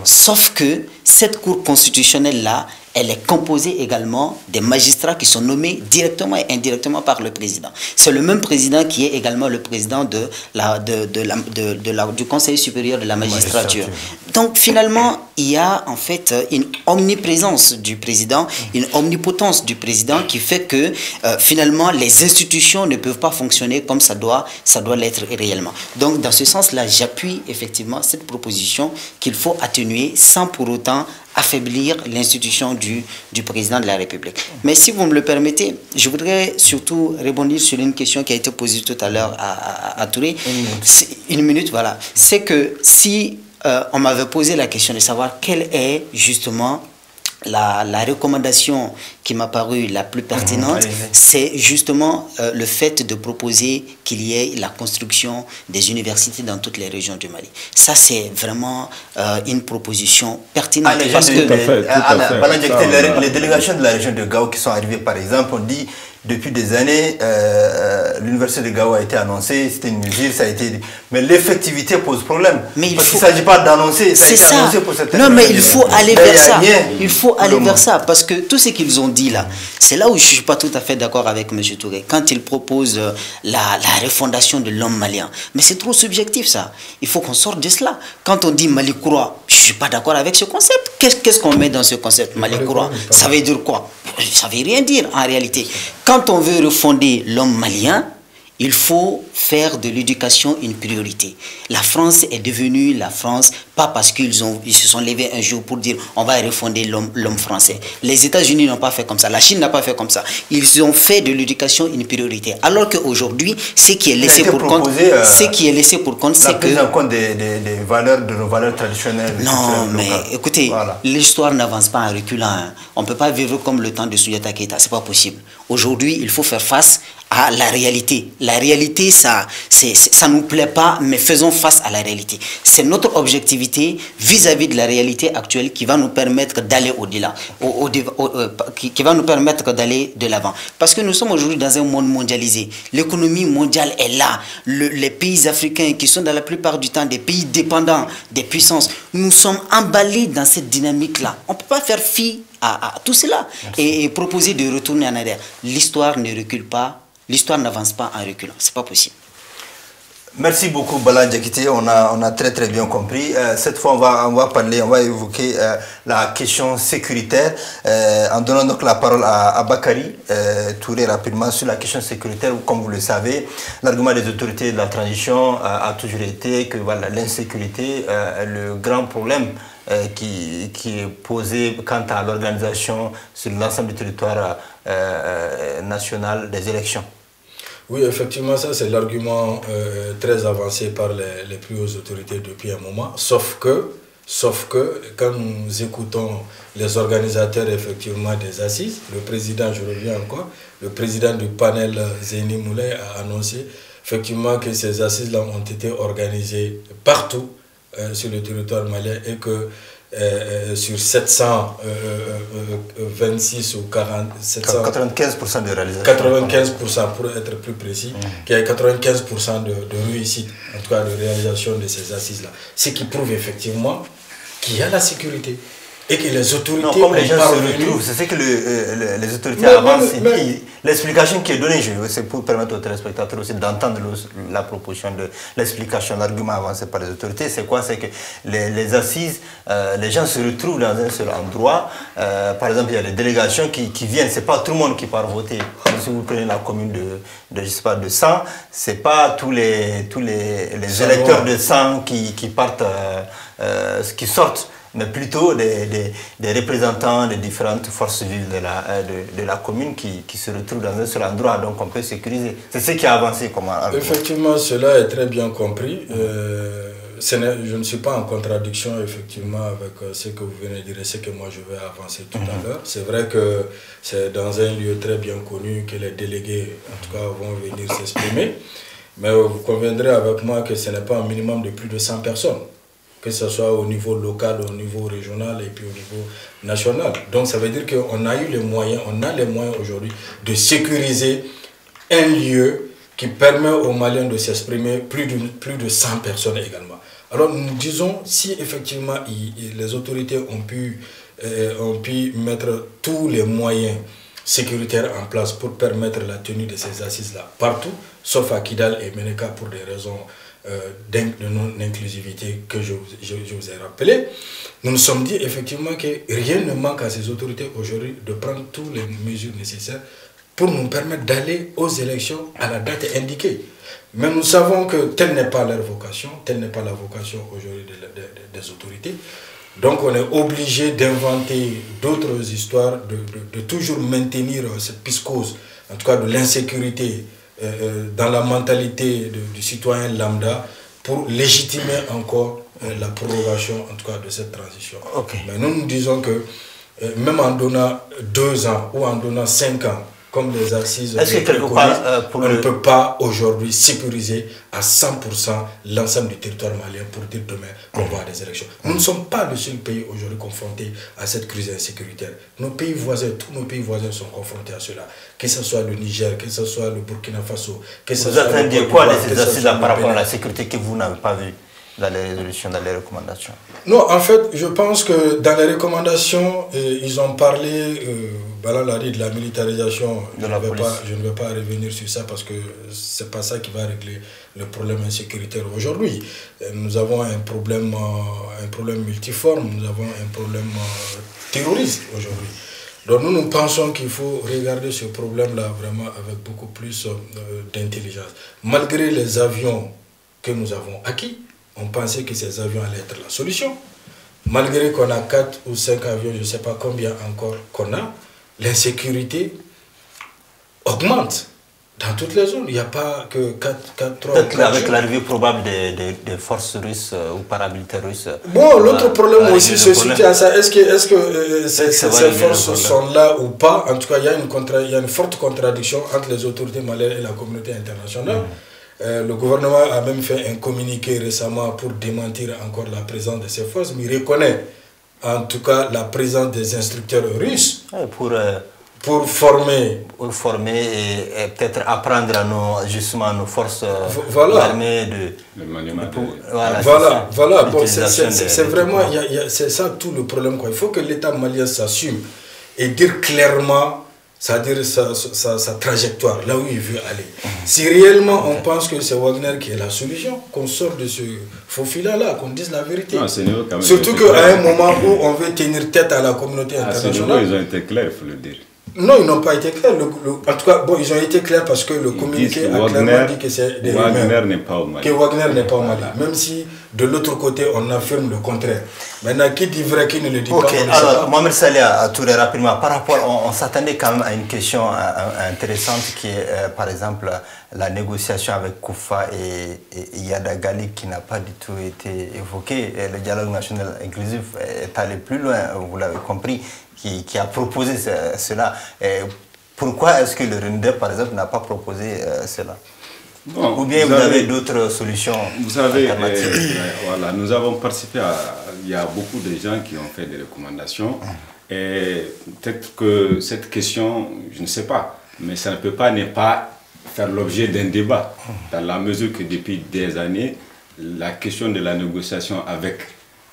Sauf que cette Cour constitutionnelle-là, elle est composée également des magistrats qui sont nommés directement et indirectement par le président. C'est le même président qui est également le président du Conseil supérieur de la magistrature. Donc finalement, il y a en fait une omniprésence du président, une omnipotence du président qui fait que finalement les institutions ne peuvent pas fonctionner comme ça doit l'être réellement. Donc dans ce sens-là, j'appuie effectivement cette proposition qu'il faut atténuer sans pour autant affaiblir l'institution du président de la République. Mais si vous me le permettez, je voudrais surtout rebondir sur une question qui a été posée tout à l'heure à Touré. Une minute, voilà. C'est que si on m'avait posé la question de savoir quelle est justement la recommandation qui m'a paru la plus pertinente, c'est justement le fait de proposer qu'il y ait la construction des universités dans toutes les régions du Mali. Ça, c'est vraiment une proposition pertinente. Les délégations de la région de Gao qui sont arrivées, par exemple, on dit depuis des années, l'université de Gao a été annoncée, c'était une mesure, ça a été... Mais l'effectivité pose problème. Mais parce qu'il ne s'agit pas d'annoncer, ça a été annoncé pour cette... Non, mais il faut aller vers ça. Il faut aller vers ça, parce que tout ce qu'ils ont dit là, c'est là où je ne suis pas tout à fait d'accord avec M. Touré. Quand il propose la refondation de l'homme malien, mais c'est trop subjectif ça. Il faut qu'on sorte de cela. Quand on dit Mali Koura, je ne suis pas d'accord avec ce concept. Qu'est-ce qu'on met dans ce concept Mali Koura, ça veut dire quoi? Ça ne veut rien dire en réalité. Quand on veut refonder l'homme malien, il faut faire de l'éducation une priorité. La France est devenue la France, pas parce qu'ils se sont levés un jour pour dire on va refonder l'homme français. Les États-Unis n'ont pas fait comme ça, la Chine n'a pas fait comme ça. Ils ont fait de l'éducation une priorité. Alors qu'aujourd'hui, ce qui est laissé pour compte, c'est que... prise en compte des valeurs, de nos valeurs traditionnelles. Non, mais écoutez, l'histoire n'avance pas en reculant. Hein. On ne peut pas vivre comme le temps de Soundiata Keïta, c'est pas possible. Aujourd'hui, il faut faire face à la réalité. La réalité, ça nous plaît pas, mais faisons face à la réalité. C'est notre objectivité objectivité vis-à-vis de la réalité actuelle qui va nous permettre d'aller au-delà, qui va nous permettre d'aller de l'avant. Parce que nous sommes aujourd'hui dans un monde mondialisé. L'économie mondiale est là. Les pays africains qui sont dans la plupart du temps des pays dépendants des puissances, nous sommes emballés dans cette dynamique-là. On ne peut pas faire fi à tout cela et proposer de retourner en arrière. L'histoire ne recule pas, l'histoire n'avance pas en reculant. Ce n'est pas possible. Merci beaucoup Bala Diakité, on a très bien compris. Cette fois on va évoquer la question sécuritaire en donnant donc la parole à Bakary Touré rapidement sur la question sécuritaire. Comme vous le savez, l'argument des autorités de la transition a toujours été que voilà, l'insécurité est le grand problème qui est posé quant à l'organisation sur l'ensemble du territoire national des élections. Oui, effectivement, ça c'est l'argument très avancé par les plus hautes autorités depuis un moment, sauf que quand nous écoutons les organisateurs effectivement des assises, le président, je reviens encore, le président du panel Zéni Moulay a annoncé effectivement que ces assises-là ont été organisées partout sur le territoire malien et que sur 726 ou 40... 95% de réalisation. 95% pour être plus précis, qu'il y a 95% de réussite, en tout cas de réalisation de ces assises-là. Ce qui prouve effectivement qu'il y a la sécurité. Et que les autorités... Non, comme les gens se retrouvent, c'est ce que les autorités avancent. L'explication qui est donnée, c'est pour permettre aux téléspectateurs aussi d'entendre la proposition de l'explication, l'argument avancé par les autorités. C'est quoi? C'est que les assises, les gens se retrouvent dans un seul endroit. Par exemple, il y a des délégations qui viennent. Ce n'est pas tout le monde qui part voter. Si vous prenez la commune je sais pas, de 100, ce n'est pas tous les électeurs de 100 qui partent, qui sortent, mais plutôt des représentants des différentes forces vives de la commune qui se retrouvent dans un seul endroit, donc on peut sécuriser. C'est ce qui a avancé comme argument. Effectivement, cela est très bien compris. Je ne suis pas en contradiction effectivement avec ce que vous venez de dire et ce que moi je vais avancer tout à l'heure. C'est vrai que c'est dans un lieu très bien connu que les délégués en tout cas vont venir s'exprimer, mais vous conviendrez avec moi que ce n'est pas un minimum de plus de 100 personnes. Que ce soit au niveau local, au niveau régional et puis au niveau national. Donc ça veut dire qu'on a eu les moyens, on a les moyens aujourd'hui de sécuriser un lieu qui permet aux Maliens de s'exprimer plus de 100 personnes également. Alors nous disons, si effectivement les autorités ont pu mettre tous les moyens sécuritaires en place pour permettre la tenue de ces assises-là partout, sauf à Kidal et Meneka pour des raisons de non-inclusivité que je vous ai rappelé, nous nous sommes dit effectivement que rien ne manque à ces autorités aujourd'hui de prendre toutes les mesures nécessaires pour nous permettre d'aller aux élections à la date indiquée. Mais nous savons que telle n'est pas leur vocation, telle n'est pas la vocation aujourd'hui des autorités. Donc on est obligé d'inventer d'autres histoires, de toujours maintenir cette psychose, en tout cas de l'insécurité, dans la mentalité du citoyen lambda pour légitimer encore la prorogation en tout cas de cette transition. Okay. Mais nous disons que même en donnant 2 ans ou en donnant 5 ans, comme les assises, on ne peut pas aujourd'hui sécuriser à 100% l'ensemble du territoire malien pour dire demain qu'on va à des élections. Nous ne sommes pas le seul pays aujourd'hui confronté à cette crise insécuritaire. Nos pays voisins, tous nos pays voisins sont confrontés à cela. Que ce soit le Niger, que ce soit le Burkina Faso, que ce soit... Vous attendez quoi de ces assises-là par rapport à la sécurité que vous n'avez pas vue dans les résolutions, dans les recommandations? Non, en fait, je pense que dans les recommandations, ils ont parlé, Bala l'a dit, de la militarisation. Je ne vais pas revenir sur ça parce que ce n'est pas ça qui va régler le problème insécuritaire aujourd'hui. Nous avons un problème multiforme, nous avons un problème terroriste aujourd'hui. Donc nous pensons qu'il faut regarder ce problème-là vraiment avec beaucoup plus d'intelligence. Malgré les avions que nous avons acquis, on pensait que ces avions allaient être la solution. Malgré qu'on a 4 ou 5 avions, je ne sais pas combien encore qu'on a, l'insécurité augmente dans toutes les zones. Il n'y a pas que 4 3 peut-être avec l'arrivée probable des forces russes ou paramilitaires russes. Bon, l'autre problème aussi se situe à ça. Est-ce que ces forces sont là ou pas? En tout cas, il y a une forte contradiction entre les autorités maliennes et la communauté internationale. Le gouvernement a même fait un communiqué récemment pour démentir encore la présence de ces forces, mais il reconnaît en tout cas la présence des instructeurs russes pour former et peut-être apprendre à nos forces armées c'est vraiment c'est ça tout le problème, quoi. Il faut que l'État malien s'assume et dire clairement, c'est-à-dire sa trajectoire, là où il veut aller. Si réellement on pense que c'est Wagner qui est la solution, qu'on sorte de ce faux filet-là, qu'on dise la vérité. Non, surtout qu'à un moment où on veut tenir tête à la communauté internationale. Ils ont été clairs, il faut le dire. Non, ils n'ont pas été clairs. En tout cas, bon, ils ont été clairs parce que le communiqué a clairement dit que c'est des rumeurs. Wagner n'est pas au Mali. Que Wagner n'est pas au Mali. Même si de l'autre côté, on affirme le contraire. Maintenant, qui dit vrai, qui ne le dit pas. Alors, Mohamed Saleh, tout rapidement, par rapport, on s'attendait quand même à une question intéressante qui est, par exemple, la négociation avec Koufa et Yada Gali qui n'a pas du tout été évoquée. Le dialogue national inclusif est allé plus loin, vous l'avez compris, qui a proposé cela. Et pourquoi est-ce que le RND, par exemple, n'a pas proposé cela? Bon, ou bien vous avez d'autres solutions? Vous savez, voilà, nous avons participé il y a beaucoup de gens qui ont fait des recommandations. Et peut-être que cette question, je ne sais pas, mais ça ne peut pas ne pas faire l'objet d'un débat. Dans la mesure que depuis des années, la question de la négociation avec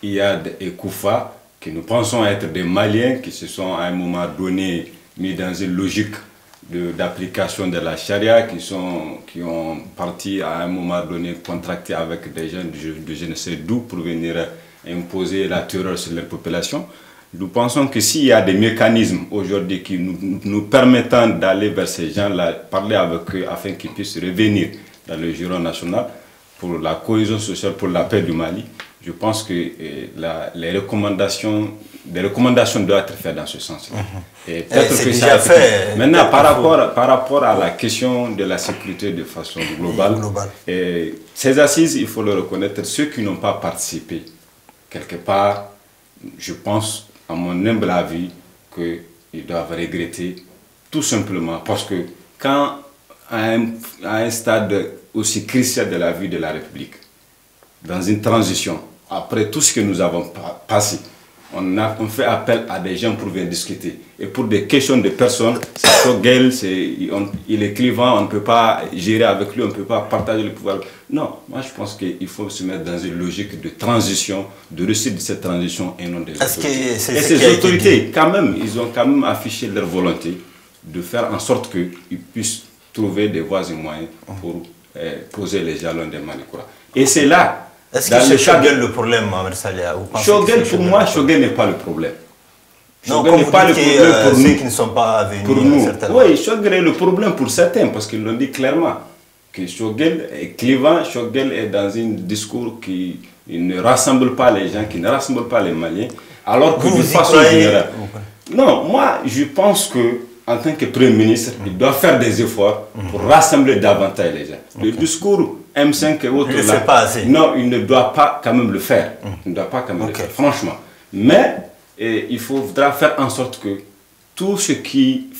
Iyad et Koufa, que nous pensons être des Maliens qui se sont à un moment donné mis dans une logique d'application de la charia, qui ont parti à un moment donné contracter avec des gens de je ne sais d'où pour venir imposer la terreur sur leur population. Nous pensons que s'il y a des mécanismes aujourd'hui qui nous permettent d'aller vers ces gens-là, parler avec eux afin qu'ils puissent revenir dans le giron national pour la cohésion sociale, pour la paix du Mali, je pense que les recommandations doivent être faites dans ce sens-là. Et peut-être que ça a fait. Maintenant, par rapport à la question de la sécurité de façon globale, ces assises, il faut le reconnaître, ceux qui n'ont pas participé, quelque part, je pense, à mon humble avis, qu'ils doivent regretter tout simplement. Parce que quand, à un stade aussi crucial de la vie de la République, dans une transition, après tout ce que nous avons passé, on fait appel à des gens pour venir discuter. Et pour des questions de personnes, c'est Choguel, il est clivant, on ne peut pas gérer avec lui, on ne peut pas partager le pouvoir. Non, moi je pense qu'il faut se mettre dans une logique de transition, de réussite de cette transition et non des autorités. Et ces autorités, quand même, ils ont quand même affiché leur volonté de faire en sorte qu'ils puissent trouver des voies et moyens pour poser les jalons des Malikoura. Et c'est là. Est-ce que c'est Choguel le problème, Mohamed Saleh? Choguel, pour moi, Choguel n'est pas le problème. Non, comme vous dites pour ceux qui ne sont pas venus, pour nous. Oui, Choguel est le problème pour certains, parce qu'ils l'ont dit clairement, que Choguel est clivant, Choguel est dans un discours qui ne rassemble pas les gens, qui ne rassemble pas les Maliens, alors que de façon générale. Non, moi, je pense que en tant que Premier ministre, il doit faire des efforts pour rassembler davantage les gens. Le discours M5 et autres, non, il ne doit pas quand même le faire. Il ne doit pas quand même le faire, franchement. Mais il faudra faire en sorte que ceux qui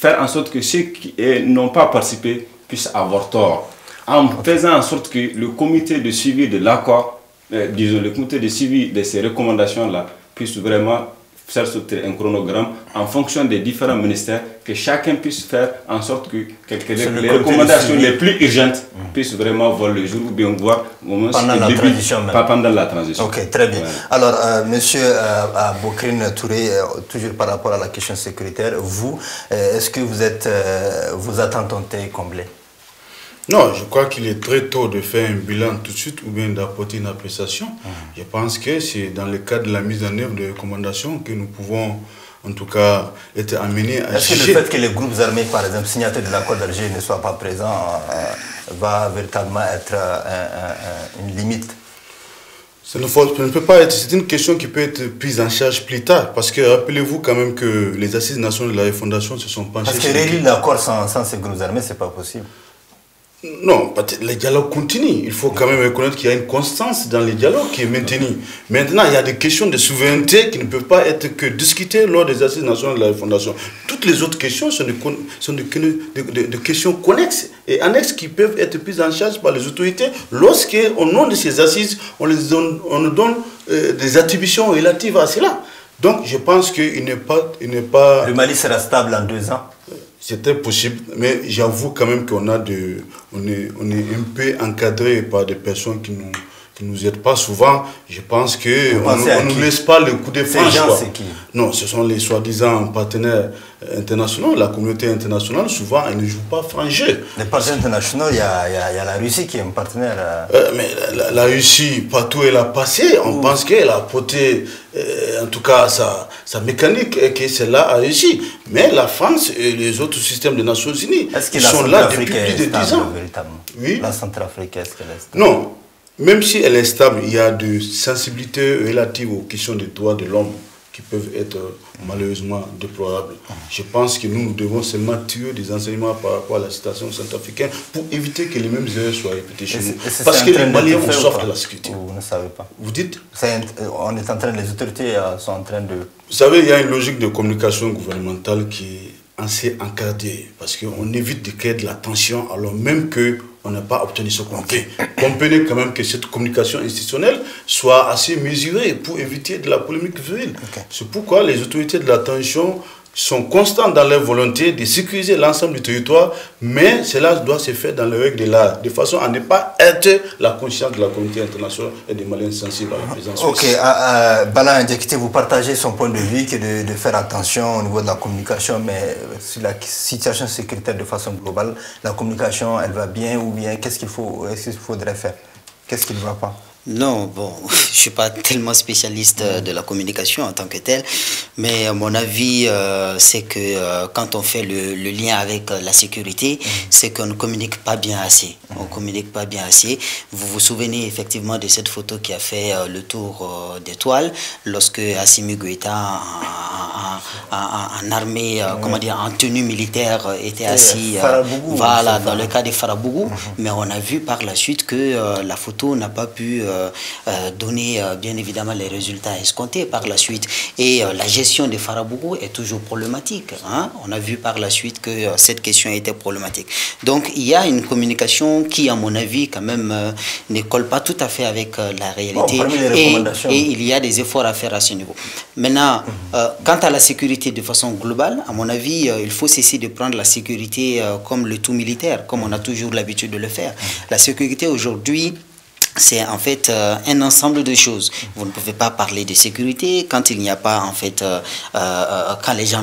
n'ont pas participé puissent avoir tort. En faisant en sorte que le comité de suivi de l'accord, disons le comité de suivi de ces recommandations-là, puisse vraiment faire sortir un chronogramme en fonction des différents ministères, que chacun puisse faire en sorte que les recommandations les plus urgentes puissent vraiment voir le jour ou bien voir pendant la transition même. Pas pendant la transition. Ok, très bien. Ouais. Alors, monsieur Bokrine Touré, toujours par rapport à la question sécuritaire, vous, est-ce que vos attentes ont été comblées? Non, je crois qu'il est très tôt de faire un bilan tout de suite ou bien d'apporter une appréciation. Je pense que c'est dans le cadre de la mise en œuvre des recommandations que nous pouvons, en tout cas, être amenés à juger. Est-ce que le fait que les groupes armés, par exemple, signataires de l'accord d'Alger ne soient pas présents, va véritablement être une limite? Ça ne peut pas être, c'est une question qui peut être prise en charge plus tard, parce que rappelez-vous quand même que les assises nationales de la refondation se sont penchées. Parce que réélire l'accord sans ces groupes armés, ce n'est pas possible. Non, les dialogues continuent. Il faut quand même reconnaître qu'il y a une constance dans les dialogues qui est maintenue. Maintenant, il y a des questions de souveraineté qui ne peuvent pas être que discutées lors des assises nationales de la Fondation. Toutes les autres questions sont des questions connexes et annexes qui peuvent être prises en charge par les autorités lorsque, au nom de ces assises, on nous donne des attributions relatives à cela. Donc, je pense qu'il n'est pas... Le Mali sera stable en 2 ans. C'était possible, mais j'avoue quand même qu'on a on est un peu encadré par des personnes qui nous aident pas souvent. Je pense qu'on ne nous laisse pas le coup de franche. C'est qui? Non, ce sont les soi-disant partenaires internationaux. La communauté internationale, souvent, elle ne joue pas franc jeu. Les partenaires internationaux, il y a la Russie qui est un partenaire. Mais la Russie, partout où elle a passé, on pense qu'elle a porté, en tout cas, sa mécanique, et que celle-là a réussi. Mais la France et les autres systèmes des Nations Unies sont là depuis plus de 10 ans. Oui. La Centrafrique, est-ce qu'elle est stable? Non. Même si elle est stable, il y a des sensibilités relatives aux questions des droits de l'homme qui peuvent être malheureusement déplorables. Je pense que nous devons seulement tirer des enseignements par rapport à la situation centrafricaine pour éviter que les mêmes erreurs soient répétées chez nous. Parce que les Maliens ont soif de la sécurité. Vous ne savez pas. Vous dites? On est en train, les autorités sont en train de... Vous savez, il y a une logique de communication gouvernementale qui est assez encadrée, parce qu'on évite de créer de la tension alors même qu'on n'a pas obtenu ce qu'on veut. Comprenez quand même que cette communication institutionnelle soit assez mesurée pour éviter de la polémique virile. C'est pourquoi les autorités de la tension sont constantes dans leur volonté de sécuriser l'ensemble du territoire, mais cela doit se faire dans les règles de l'art, de façon à ne pas heurter la conscience de la communauté internationale et des Maliens sensibles à la présence. Ok, Bala Ndiakité, vous partagez son point de vue que de faire attention au niveau de la communication, mais sur la situation sécuritaire de façon globale, la communication, elle va bien ou bien qu'est-ce qu'il faudrait faire? Qu'est-ce qui ne va pas? Non, bon, je ne suis pas tellement spécialiste de la communication en tant que tel, mais à mon avis, c'est que quand on fait le lien avec la sécurité, c'est qu'on ne communique pas bien assez. On ne communique pas bien assez. Vous vous souvenez effectivement de cette photo qui a fait le tour des toiles, lorsque Assimi Goïta, en armée, comment dire, en tenue militaire, était assis voilà, dans le cas de Farabougou, mais on a vu par la suite que la photo n'a pas pu donner bien évidemment les résultats escomptés par la suite. Et la gestion des Farabougou est toujours problématique. Hein? On a vu par la suite que cette question était problématique. Donc il y a une communication qui, à mon avis, quand même, ne colle pas tout à fait avec la réalité. Et il y a des efforts à faire à ce niveau. Maintenant, quant à la sécurité de façon globale, à mon avis, il faut cesser de prendre la sécurité comme le tout militaire, comme on a toujours l'habitude de le faire. La sécurité aujourd'hui, c'est en fait un ensemble de choses. Vous ne pouvez pas parler de sécurité quand il n'y a pas, en fait, quand les gens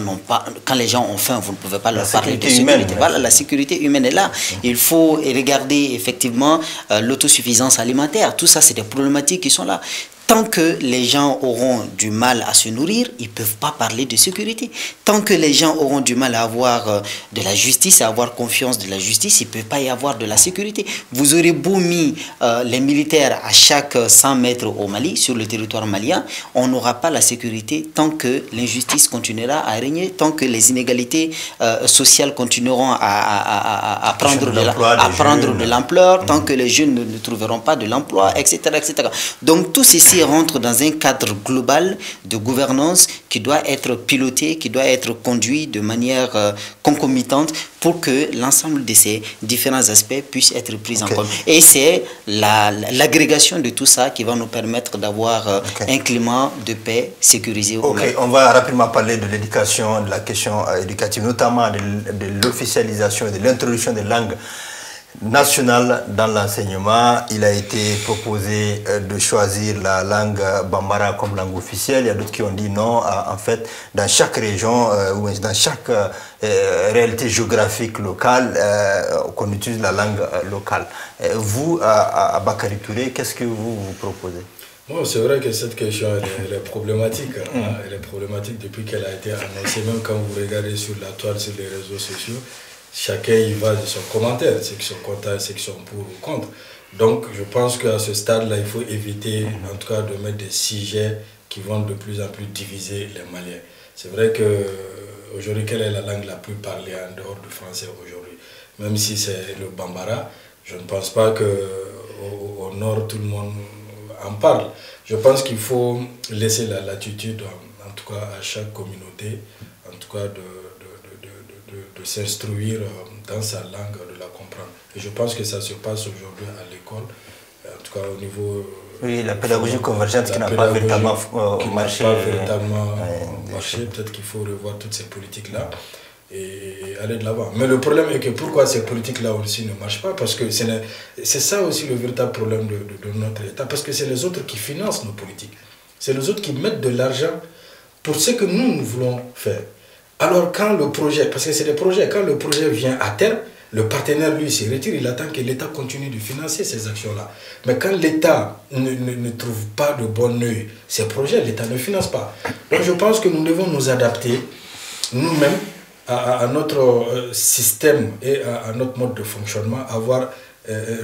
ont faim, vous ne pouvez pas leur parler de sécurité. Voilà, la sécurité humaine est là. Il faut regarder effectivement l'autosuffisance alimentaire. Tout ça, c'est des problématiques qui sont là. Tant que les gens auront du mal à se nourrir, ils ne peuvent pas parler de sécurité. Tant que les gens auront du mal à avoir de la justice, à avoir confiance de la justice, il ne peut pas y avoir de la sécurité. Vous aurez beau mis les militaires à chaque 100 mètres au Mali, sur le territoire malien, on n'aura pas la sécurité tant que l'injustice continuera à régner, tant que les inégalités sociales continueront à prendre de l'ampleur, tant que les jeunes ne trouveront pas de l'emploi, etc., etc. Donc tout ceci rentre dans un cadre global de gouvernance qui doit être piloté, qui doit être conduit de manière concomitante pour que l'ensemble de ces différents aspects puissent être pris en compte. Et c'est l'agrégation de tout ça qui va nous permettre d'avoir un climat de paix sécurisé au Mali. On va rapidement parler de l'éducation, de la question éducative, notamment de l'officialisation et de l'introduction des langues national dans l'enseignement. Il a été proposé de choisir la langue bambara comme langue officielle. Il y a d'autres qui ont dit non. En fait, dans chaque région ou dans chaque réalité géographique locale, qu'on utilise la langue locale. Vous, à Bakary Touré, qu'est-ce que vous proposez? Bon, c'est vrai que cette question elle est problématique. Hein. Elle est problématique depuis qu'elle a été annoncée. Même quand vous regardez sur la toile, sur les réseaux sociaux, chacun y va de son commentaire, ceux qui sont contents, ceux qui sont pour ou contre. Donc je pense qu'à ce stade-là, il faut éviter en tout cas de mettre des sujets qui vont de plus en plus diviser les Maliens. C'est vrai qu'aujourd'hui, quelle est la langue la plus parlée en dehors du français aujourd'hui? Même si c'est le bambara, Je ne pense pas qu'au nord, tout le monde en parle. Je pense qu'il faut laisser la latitude, en tout cas à chaque communauté, en tout cas de s'instruire dans sa langue, de la comprendre. Et je pense que ça se passe aujourd'hui à l'école, en tout cas au niveau... Oui, la pédagogie convergente qui n'a pas véritablement marché. Peut-être qu'il faut revoir toutes ces politiques-là et aller de l'avant. Mais le problème est que pourquoi ces politiques-là aussi ne marchent pas? Parce que c'est ça aussi le véritable problème de notre État. Parce que c'est les autres qui financent nos politiques. C'est les autres qui mettent de l'argent pour ce que nous voulons faire. Alors quand le projet, parce que c'est des projets, quand le projet vient à terme, le partenaire, lui, se retire, il attend que l'État continue de financer ces actions-là. Mais quand l'État ne trouve pas de bon œil ces projets, l'État ne finance pas. Donc je pense que nous devons nous adapter nous-mêmes à notre système et à notre mode de fonctionnement, avoir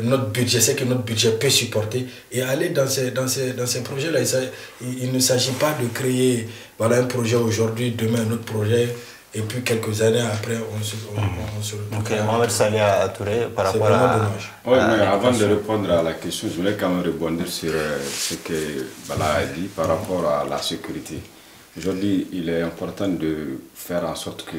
notre budget, ce que notre budget peut supporter et aller dans ces projets-là. Il ne s'agit pas de créer un projet aujourd'hui, demain un autre projet, et puis quelques années après, on se retrouve. Ok, Mohamed Salia Touré, par rapport à... Oui, mais avant de répondre à la question, je voulais quand même rebondir sur ce que Bala a dit par rapport à la sécurité. Aujourd'hui, il est important de faire en sorte que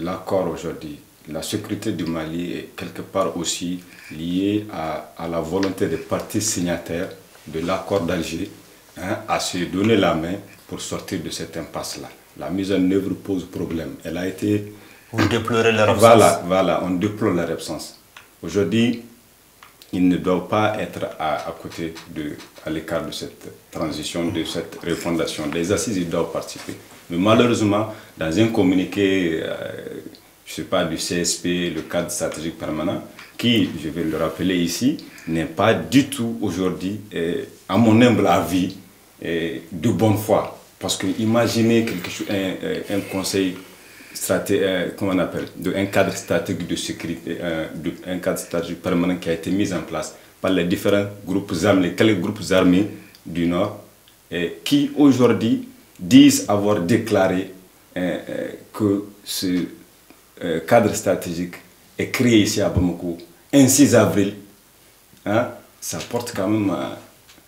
l'accord aujourd'hui, la sécurité du Mali est quelque part aussi liée à la volonté des parties signataires de l'accord d'Alger à se donner la main pour sortir de cette impasse-là. La mise en œuvre pose problème. Elle a été... Vous déplorez leur absence. Voilà, on déplore leur absence. Aujourd'hui, ils ne doivent pas être à côté, à l'écart de cette transition, de cette refondation. Les assises, ils doivent participer. Mais malheureusement, dans un communiqué, je ne sais pas, du CSP, le cadre stratégique permanent, qui, je vais le rappeler ici, n'est pas du tout aujourd'hui, à mon humble avis, de bonne foi. Parce que imaginez quelque chose, un conseil stratégique, comment on appelle, un cadre stratégique de sécurité, un cadre stratégique permanent qui a été mis en place par les différents groupes armés, quelques groupes armés du Nord, qui aujourd'hui disent avoir déclaré que ce cadre stratégique est créé ici à Bamako un 6 avril. Ça porte quand même...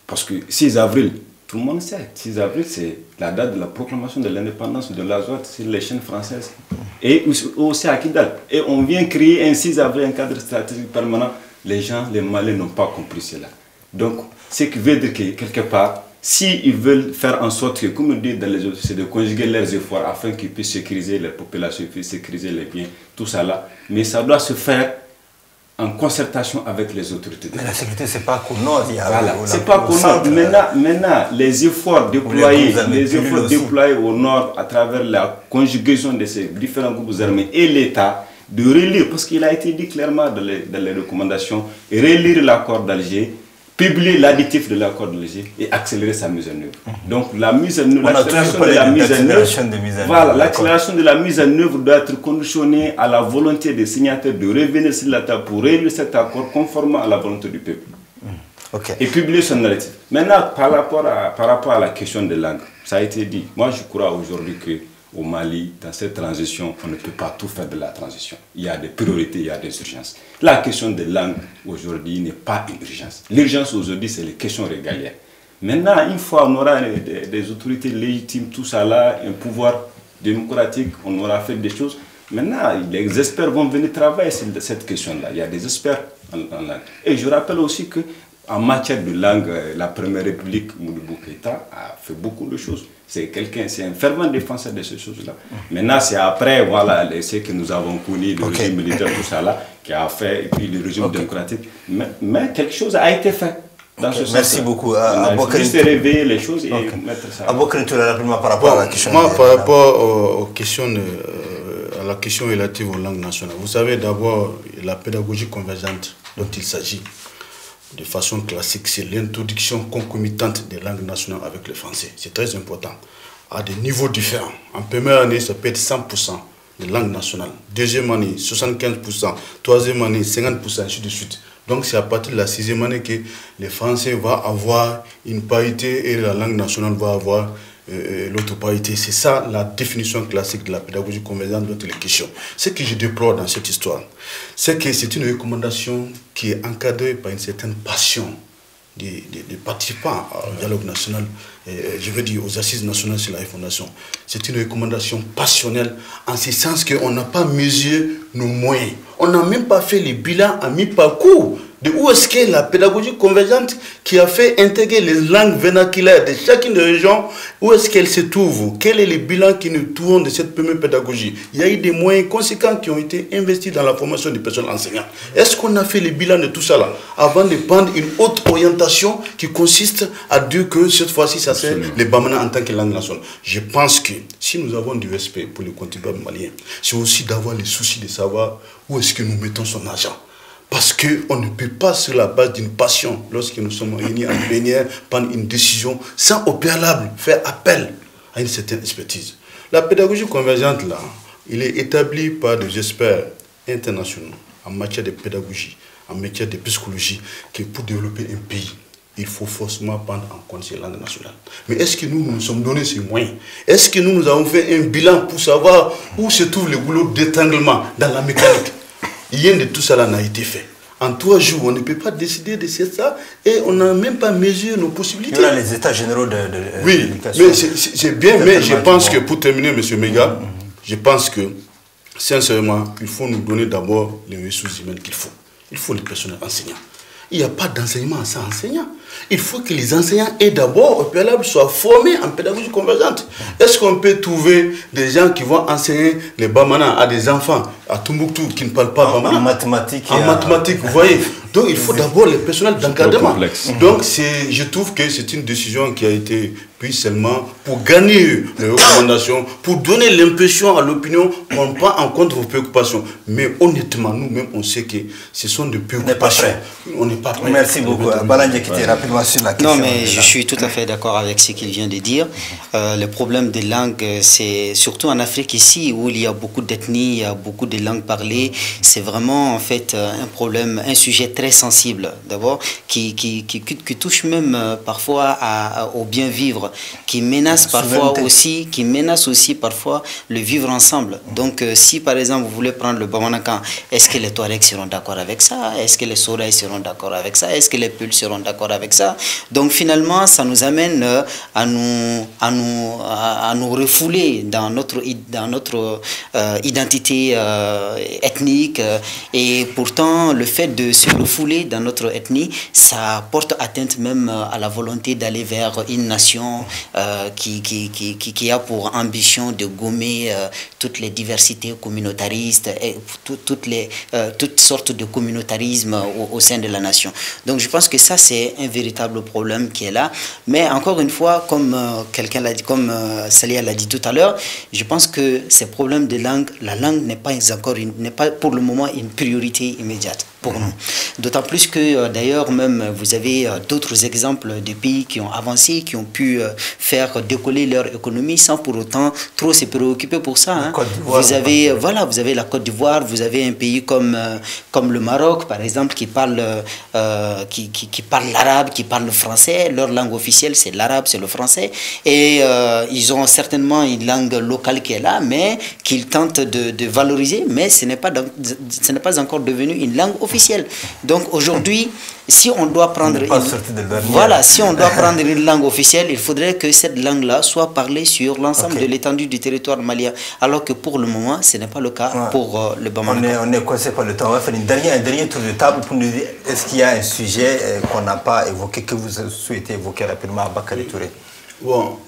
parce que 6 avril, tout le monde sait, 6 avril, c'est la date de la proclamation de l'indépendance de l'Azouad sur les chaînes françaises. Et aussi à Kidal. Et on vient créer un 6 avril, un cadre stratégique permanent. Les gens, les Maliens n'ont pas compris cela. Donc, ce qui veut dire que, quelque part, s'ils veulent faire en sorte que, comme on dit dans les autres, c'est de conjuguer leurs efforts afin qu'ils puissent sécuriser les populations, sécuriser les biens, tout ça là. Mais ça doit se faire en concertation avec les autorités. Mais la sécurité, c'est pas qu'au nord. Voilà, c'est pas qu'au nord. Maintenant, les efforts déployés au nord à travers la conjugaison de ces différents groupes armés et l'État, de relire, parce qu'il a été dit clairement dans les recommandations, relire l'accord d'Alger, publier l'additif de l'accord d'Alger et accélérer sa mise en œuvre. Donc la mise en œuvre, l'accélération de la mise en œuvre, voilà, l'accélération de la mise en œuvre doit être conditionnée à la volonté des signataires de revenir sur la table pour réaliser cet accord conformément à la volonté du peuple. Et publier son narratif. Maintenant, par rapport à la question de langue, ça a été dit. Moi, je crois aujourd'hui qu'au Mali, dans cette transition, on ne peut pas tout faire de la transition. Il y a des priorités, il y a des urgences. La question de langue, aujourd'hui, n'est pas une urgence. L'urgence, aujourd'hui, c'est les questions régaliennes. Maintenant, une fois on aura des autorités légitimes, tout ça là, un pouvoir démocratique, on aura fait des choses. Maintenant, les experts vont venir travailler sur cette question-là. Il y a des experts en langue. Et je rappelle aussi que en matière de langue, la Première République, Modibo Keïta, a fait beaucoup de choses. C'est un fervent défenseur de ces choses-là. Maintenant, c'est après, voilà, ce que nous avons connu, le régime militaire, tout ça là, qui a fait, et puis le régime démocratique. Mais quelque chose a été fait. Dans ce sens. Merci beaucoup. Juste réveiller les choses et mettre ça. Par rapport à la question. Moi, par rapport aux questions à la question relative aux langues nationales, vous savez d'abord la pédagogie convergente dont il s'agit de façon classique, c'est l'introduction concomitante des langues nationales avec le français. C'est très important, à des niveaux différents. En première année, ça peut être 100% de langue nationale. Deuxième année, 75%. Troisième année, 50%, ainsi de suite. Donc c'est à partir de la sixième année que les Français vont avoir une parité et la langue nationale va avoir l'autre parité. C'est ça la définition classique de la pédagogie convergente dont il est question. Ce que je déplore dans cette histoire, c'est que c'est une recommandation qui est encadrée par une certaine passion des participants au dialogue national, je veux dire aux assises nationales sur la refondation. C'est une recommandation passionnelle en ce sens qu'on n'a pas mesuré nos moyens. On n'a même pas fait les bilans à mi-parcours de où est-ce que la pédagogie convergente qui a fait intégrer les langues vernaculaires de chacune des régions, où est-ce qu'elle se trouve? Quel est le bilan qui nous tourne de cette première pédagogie? Il y a eu des moyens conséquents qui ont été investis dans la formation des personnes enseignantes. Est-ce qu'on a fait le bilan de tout ça là avant de prendre une autre orientation qui consiste à dire que cette fois-ci ça c'est les Bamana en tant que langue nationale? Je pense que si nous avons du respect pour les contribuables maliens, c'est aussi d'avoir le souci de savoir où est-ce que nous mettons son argent. Parce qu'on ne peut pas, sur la base d'une passion, lorsque nous sommes réunis en plénière, prendre une décision sans au préalable faire appel à une certaine expertise. La pédagogie convergente, là, il est établi par des experts internationaux en matière de pédagogie, en matière de psychologie, que pour développer un pays, il faut forcément prendre en compte ces langues nationales. Mais est-ce que nous nous sommes donné ces moyens? Est-ce que nous avons fait un bilan pour savoir où se trouve le boulot d'étranglement dans la mécanique? Rien de tout cela n'a été fait. En 3 jours, on ne peut pas décider de ça et on n'a même pas mesuré nos possibilités. Il y a les états généraux de oui, mais c'est bien, mais je pense que pour terminer, M. Mega, je pense que, sincèrement, il faut nous donner d'abord les ressources humaines qu'il faut. Il faut les personnels enseignants. Il n'y a pas d'enseignement sans enseignants. Il faut que les enseignants aient d'abord, au préalable, soient formés en pédagogie convergente. Est-ce qu'on peut trouver des gens qui vont enseigner les Bamana à des enfants à Tombouctou qui ne parlent pas Bamana? En mathématiques. En mathématiques, vous voyez. Donc il faut d'abord les personnels d'encadrement. Donc je trouve que c'est une décision qui a été prise seulement pour gagner les recommandations, pour donner l'impression à l'opinion qu'on prend en compte vos préoccupations. Mais honnêtement, nous-mêmes, on sait que ce sont des préoccupations. On n'est pas prêt. Merci beaucoup. Balandje, qui était rapidement sur la question. Non, mais je suis tout à fait d'accord avec ce qu'il vient de dire. Le problème des langues, c'est surtout en Afrique ici, où il y a beaucoup d'ethnies, il y a beaucoup de langues parlées. C'est vraiment, en fait, un problème, un sujet très sensible, d'abord, qui touche même parfois au bien vivre, qui menace parfois aussi, parfois le vivre ensemble. Donc, si par exemple vous voulez prendre le Bamanakan, est-ce que les Touaregs seront d'accord avec ça? Est-ce que les Sorais seront d'accord avec ça? Est-ce que les Peuls seront d'accord avec ça? Donc finalement, ça nous amène à nous refouler dans notre identité ethnique, et pourtant le fait de se refouler dans notre ethnie, ça porte atteinte même à la volonté d'aller vers une nation qui a pour ambition de gommer toutes les diversités communautaristes et toutes sortes de communautarisme au sein de la nation. Donc je pense que ça c'est un véritable problème qui est là. Mais encore une fois, comme quelqu'un l'a dit, comme Salia l'a dit tout à l'heure, je pense que ces problèmes de langue, la langue n'est pas pour le moment une priorité immédiate pour nous. D'autant plus que d'ailleurs même vous avez d'autres exemples de pays qui ont avancé, qui ont pu faire décoller leur économie sans pour autant trop se préoccuper pour ça. Hein. Vous avez la Côte d'Ivoire, vous avez un pays comme le Maroc par exemple qui parle l'arabe, qui parle le français. Leur langue officielle c'est l'arabe, c'est le français, et ils ont certainement une langue locale qui est là, mais qu'ils tentent de valoriser, mais ce n'est pas encore devenu une langue officielle. Donc aujourd'hui, si on doit prendre une langue officielle, il faudrait que cette langue-là soit parlée sur l'ensemble de l'étendue du territoire malien. Alors que pour le moment, ce n'est pas le cas pour le Bamanakan. On est coincé par le temps. On va faire un dernier tour de table pour nous dire est-ce qu'il y a un sujet qu'on n'a pas évoqué, que vous souhaitez évoquer rapidement à Bakary Touré. Bon.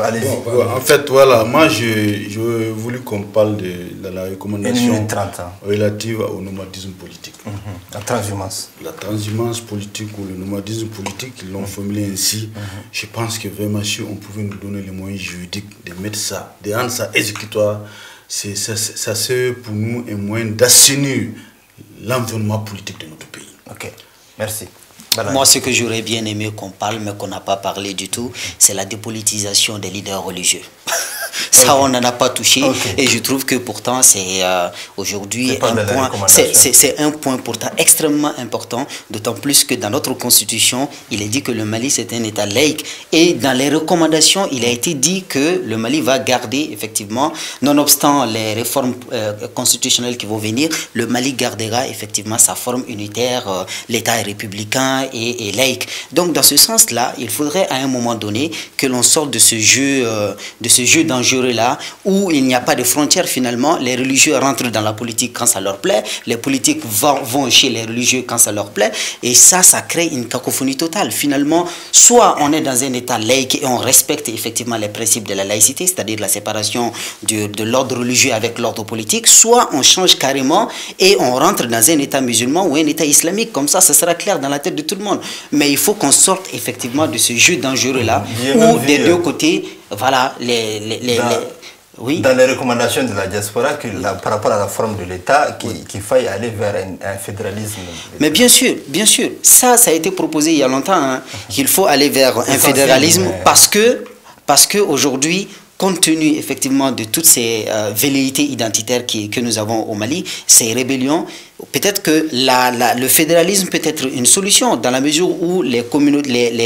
Allez-y. En fait, voilà, moi j'ai voulu qu'on parle de la recommandation relative au nomadisme politique. La transhumance. La transhumance politique ou le nomadisme politique, ils l'ont formulé ainsi. Je pense que vraiment, si on pouvait nous donner les moyens juridiques de mettre ça, de rendre ça exécutoire, ça serait pour nous un moyen d'assainir l'environnement politique de notre pays. Ok, merci. Moi, ce que j'aurais bien aimé qu'on parle, mais qu'on n'a pas parlé du tout, c'est la dépolitisation des leaders religieux. Ça, on n'en a pas touché. Et je trouve que pourtant, c'est aujourd'hui un point pourtant extrêmement important, d'autant plus que dans notre constitution, il est dit que le Mali, c'est un État laïque. Et dans les recommandations, il a été dit que le Mali va garder, effectivement, nonobstant les réformes constitutionnelles qui vont venir, le Mali gardera effectivement sa forme unitaire, l'État est républicain et laïque. Donc, dans ce sens-là, il faudrait à un moment donné que l'on sorte de ce jeu dangereux-là, où il n'y a pas de frontières finalement. Les religieux rentrent dans la politique quand ça leur plaît, les politiques vont chez les religieux quand ça leur plaît, et ça crée une cacophonie totale. Finalement, soit on est dans un État laïque et on respecte effectivement les principes de la laïcité, c'est-à-dire la séparation de l'ordre religieux avec l'ordre politique, soit on change carrément et on rentre dans un État musulman ou un État islamique. Comme ça sera clair dans la tête de tout le monde. Mais il faut qu'on sorte effectivement de ce jeu dangereux-là, où des deux côtés, voilà, oui. Dans les recommandations de la diaspora, par rapport à la forme de l'État, qu'il faille aller vers un fédéralisme. Mais bien sûr, ça a été proposé il y a longtemps, qu'il faut aller vers un fédéralisme, parce que aujourd'hui, compte tenu effectivement de toutes ces velléités identitaires que nous avons au Mali, ces rébellions, peut-être que le fédéralisme peut être une solution, dans la mesure où les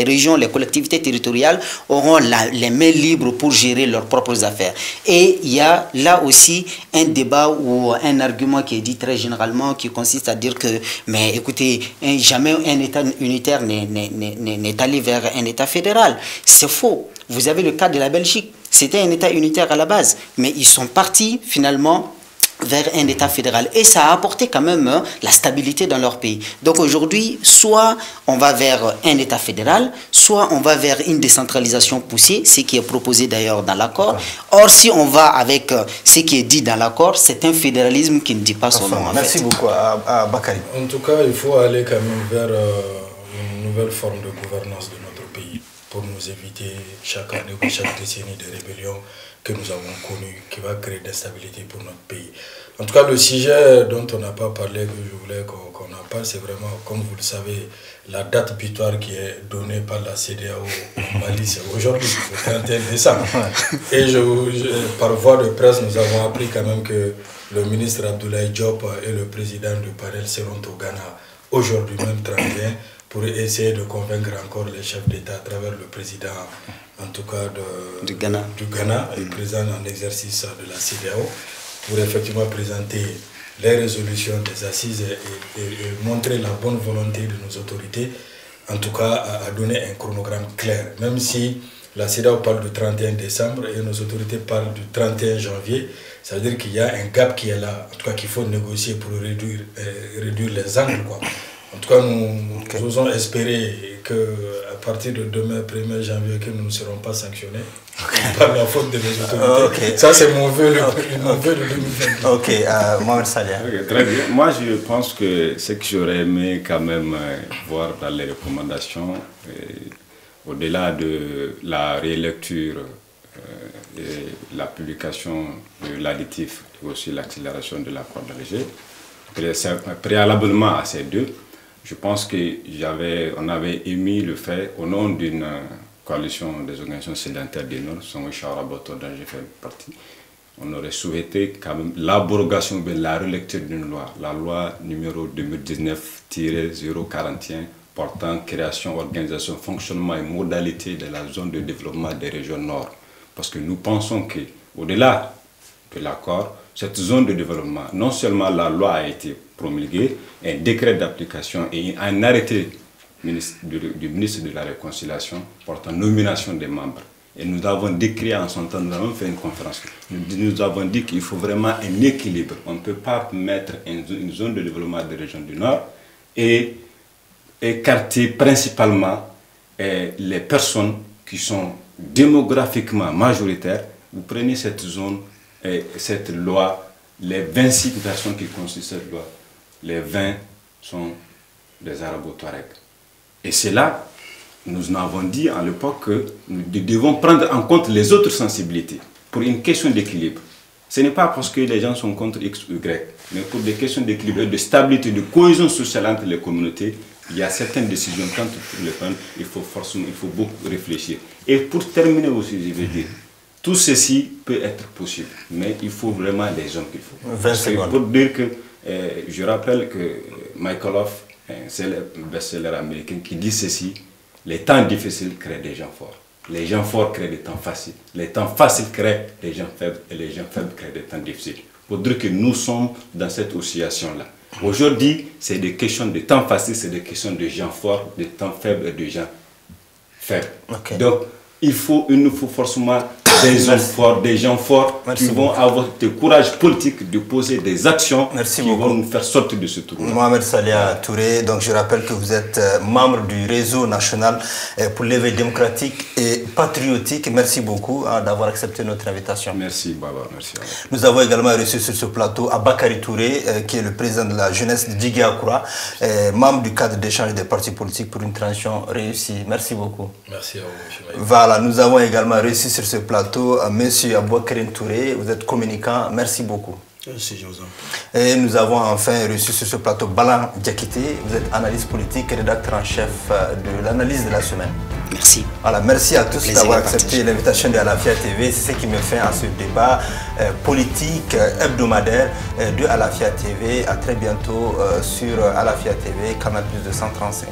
régions, les collectivités territoriales auront les mains libres pour gérer leurs propres affaires. Et il y a là aussi un débat ou un argument qui est dit très généralement, qui consiste à dire que, mais écoutez, jamais un État unitaire n'est allé vers un État fédéral. C'est faux. Vous avez le cas de la Belgique. C'était un État unitaire à la base, mais ils sont partis finalement vers un État fédéral. Et ça a apporté quand même la stabilité dans leur pays. Donc aujourd'hui, soit on va vers un État fédéral, soit on va vers une décentralisation poussée, ce qui est proposé d'ailleurs dans l'accord. Or, si on va avec ce qui est dit dans l'accord, c'est un fédéralisme qui ne dit pas son nom. Merci beaucoup à Bakary. En tout cas, il faut aller quand même vers une nouvelle forme de gouvernance de notre pays, pour nous éviter chaque année ou chaque décennie de rébellion que nous avons connue, qui va créer de l'instabilité pour notre pays. En tout cas, le sujet dont on n'a pas parlé, que je voulais qu'on en parle, c'est vraiment, comme vous le savez, la date butoir qui est donnée par la CEDEAO au Mali, c'est aujourd'hui, le 31 décembre. Et par voie de presse, nous avons appris quand même que le ministre Abdoulaye Diop et le président du panel seront au Ghana aujourd'hui même 31, pour essayer de convaincre encore les chefs d'État à travers le président, en tout cas du Ghana, et le président en exercice de la CEDEAO, pour effectivement présenter les résolutions des assises et montrer la bonne volonté de nos autorités, en tout cas à donner un chronogramme clair. Même si la CEDEAO parle du 31 décembre et nos autorités parlent du 31 janvier, ça veut dire qu'il y a un gap qui est là, en tout cas qu'il faut négocier pour réduire les angles, quoi. En tout cas, nous osons espérer qu'à partir de demain, 1er janvier, que nous ne serons pas sanctionnés par la faute de nos autorités. Ça, c'est mon vœu, mon vœu de 2020. Ok, Mohamed Salia. Très bien. Moi, je pense que ce que j'aurais aimé quand même voir dans les recommandations, au-delà de la rélecture et la publication de l'additif et aussi l'accélération de l'accord d'Alger, préalablement à ces deux, je pense qu'on avait émis le fait, au nom d'une coalition des organisations sédentaires du Nord, Songo Chara Boto dont j'ai fait partie, on aurait souhaité quand même l'abrogation de la relecture d'une loi, la loi numéro 2019-041 portant création, organisation, fonctionnement et modalité de la zone de développement des régions Nord. Parce que nous pensons qu'au-delà de l'accord, cette zone de développement, non seulement la loi a été promulguée, un décret d'application et un arrêté du ministre de la Réconciliation portant nomination des membres. Et nous avons décrit en son temps, nous avons fait une conférence, nous avons dit qu'il faut vraiment un équilibre. On ne peut pas mettre une zone de développement des régions du Nord et écarter principalement les personnes qui sont démographiquement majoritaires. Vous prenez cette zone, cette loi, les 26 personnes qui constituent cette loi, les 20 sont des Arabo-Touaregs. Et c'est là, nous avons dit à l'époque que nous devons prendre en compte les autres sensibilités pour une question d'équilibre. Ce n'est pas parce que les gens sont contre X ou Y, mais pour des questions d'équilibre, de stabilité, de cohésion sociale entre les communautés. Il y a certaines décisions, quand il faut les prendre, il faut beaucoup réfléchir. Et pour terminer aussi, je vais dire, Tout ceci peut être possible, mais il faut vraiment les hommes qu'il faut. 20 secondes. Pour dire que, je rappelle que Michael Off, un célèbre best-seller américain, qui dit ceci: les temps difficiles créent des gens forts. Les gens forts créent des temps faciles. Les temps faciles créent des gens faibles et les gens faibles créent des temps difficiles. Pour dire que nous sommes dans cette oscillation-là. Aujourd'hui, c'est des questions de temps faciles, c'est des questions de gens forts, de temps faibles et de gens faibles. Okay. Donc, il nous faut forcément des hommes forts, des gens forts qui vont avoir le courage politique de poser des actions qui vont nous faire sortir de ce trou. Mohamed Salia Touré, donc je rappelle que vous êtes membre du réseau national pour l'éveil démocratique et patriotique. Merci beaucoup d'avoir accepté notre invitation. Merci Baba, merci. Nous avons également reçu sur ce plateau Abakari Touré, qui est le président de la jeunesse de Djigui Akura, membre du cadre d'échange des partis politiques pour une transition réussie. Merci beaucoup. Merci à vous, M. Maïga. Voilà, nous avons également reçu sur ce plateau M. Aboubacar Touré, vous êtes communicant, merci beaucoup. Merci, Joseph. Et nous avons enfin reçu sur ce plateau Balan Diakité, vous êtes analyste politique et rédacteur en chef de l'analyse de la semaine. Merci. Voilà, merci à tous d'avoir accepté l'invitation de Alafia TV. C'est ce qui me fait à ce débat politique hebdomadaire de Alafia TV. À très bientôt sur Alafia TV, Canal+ 235.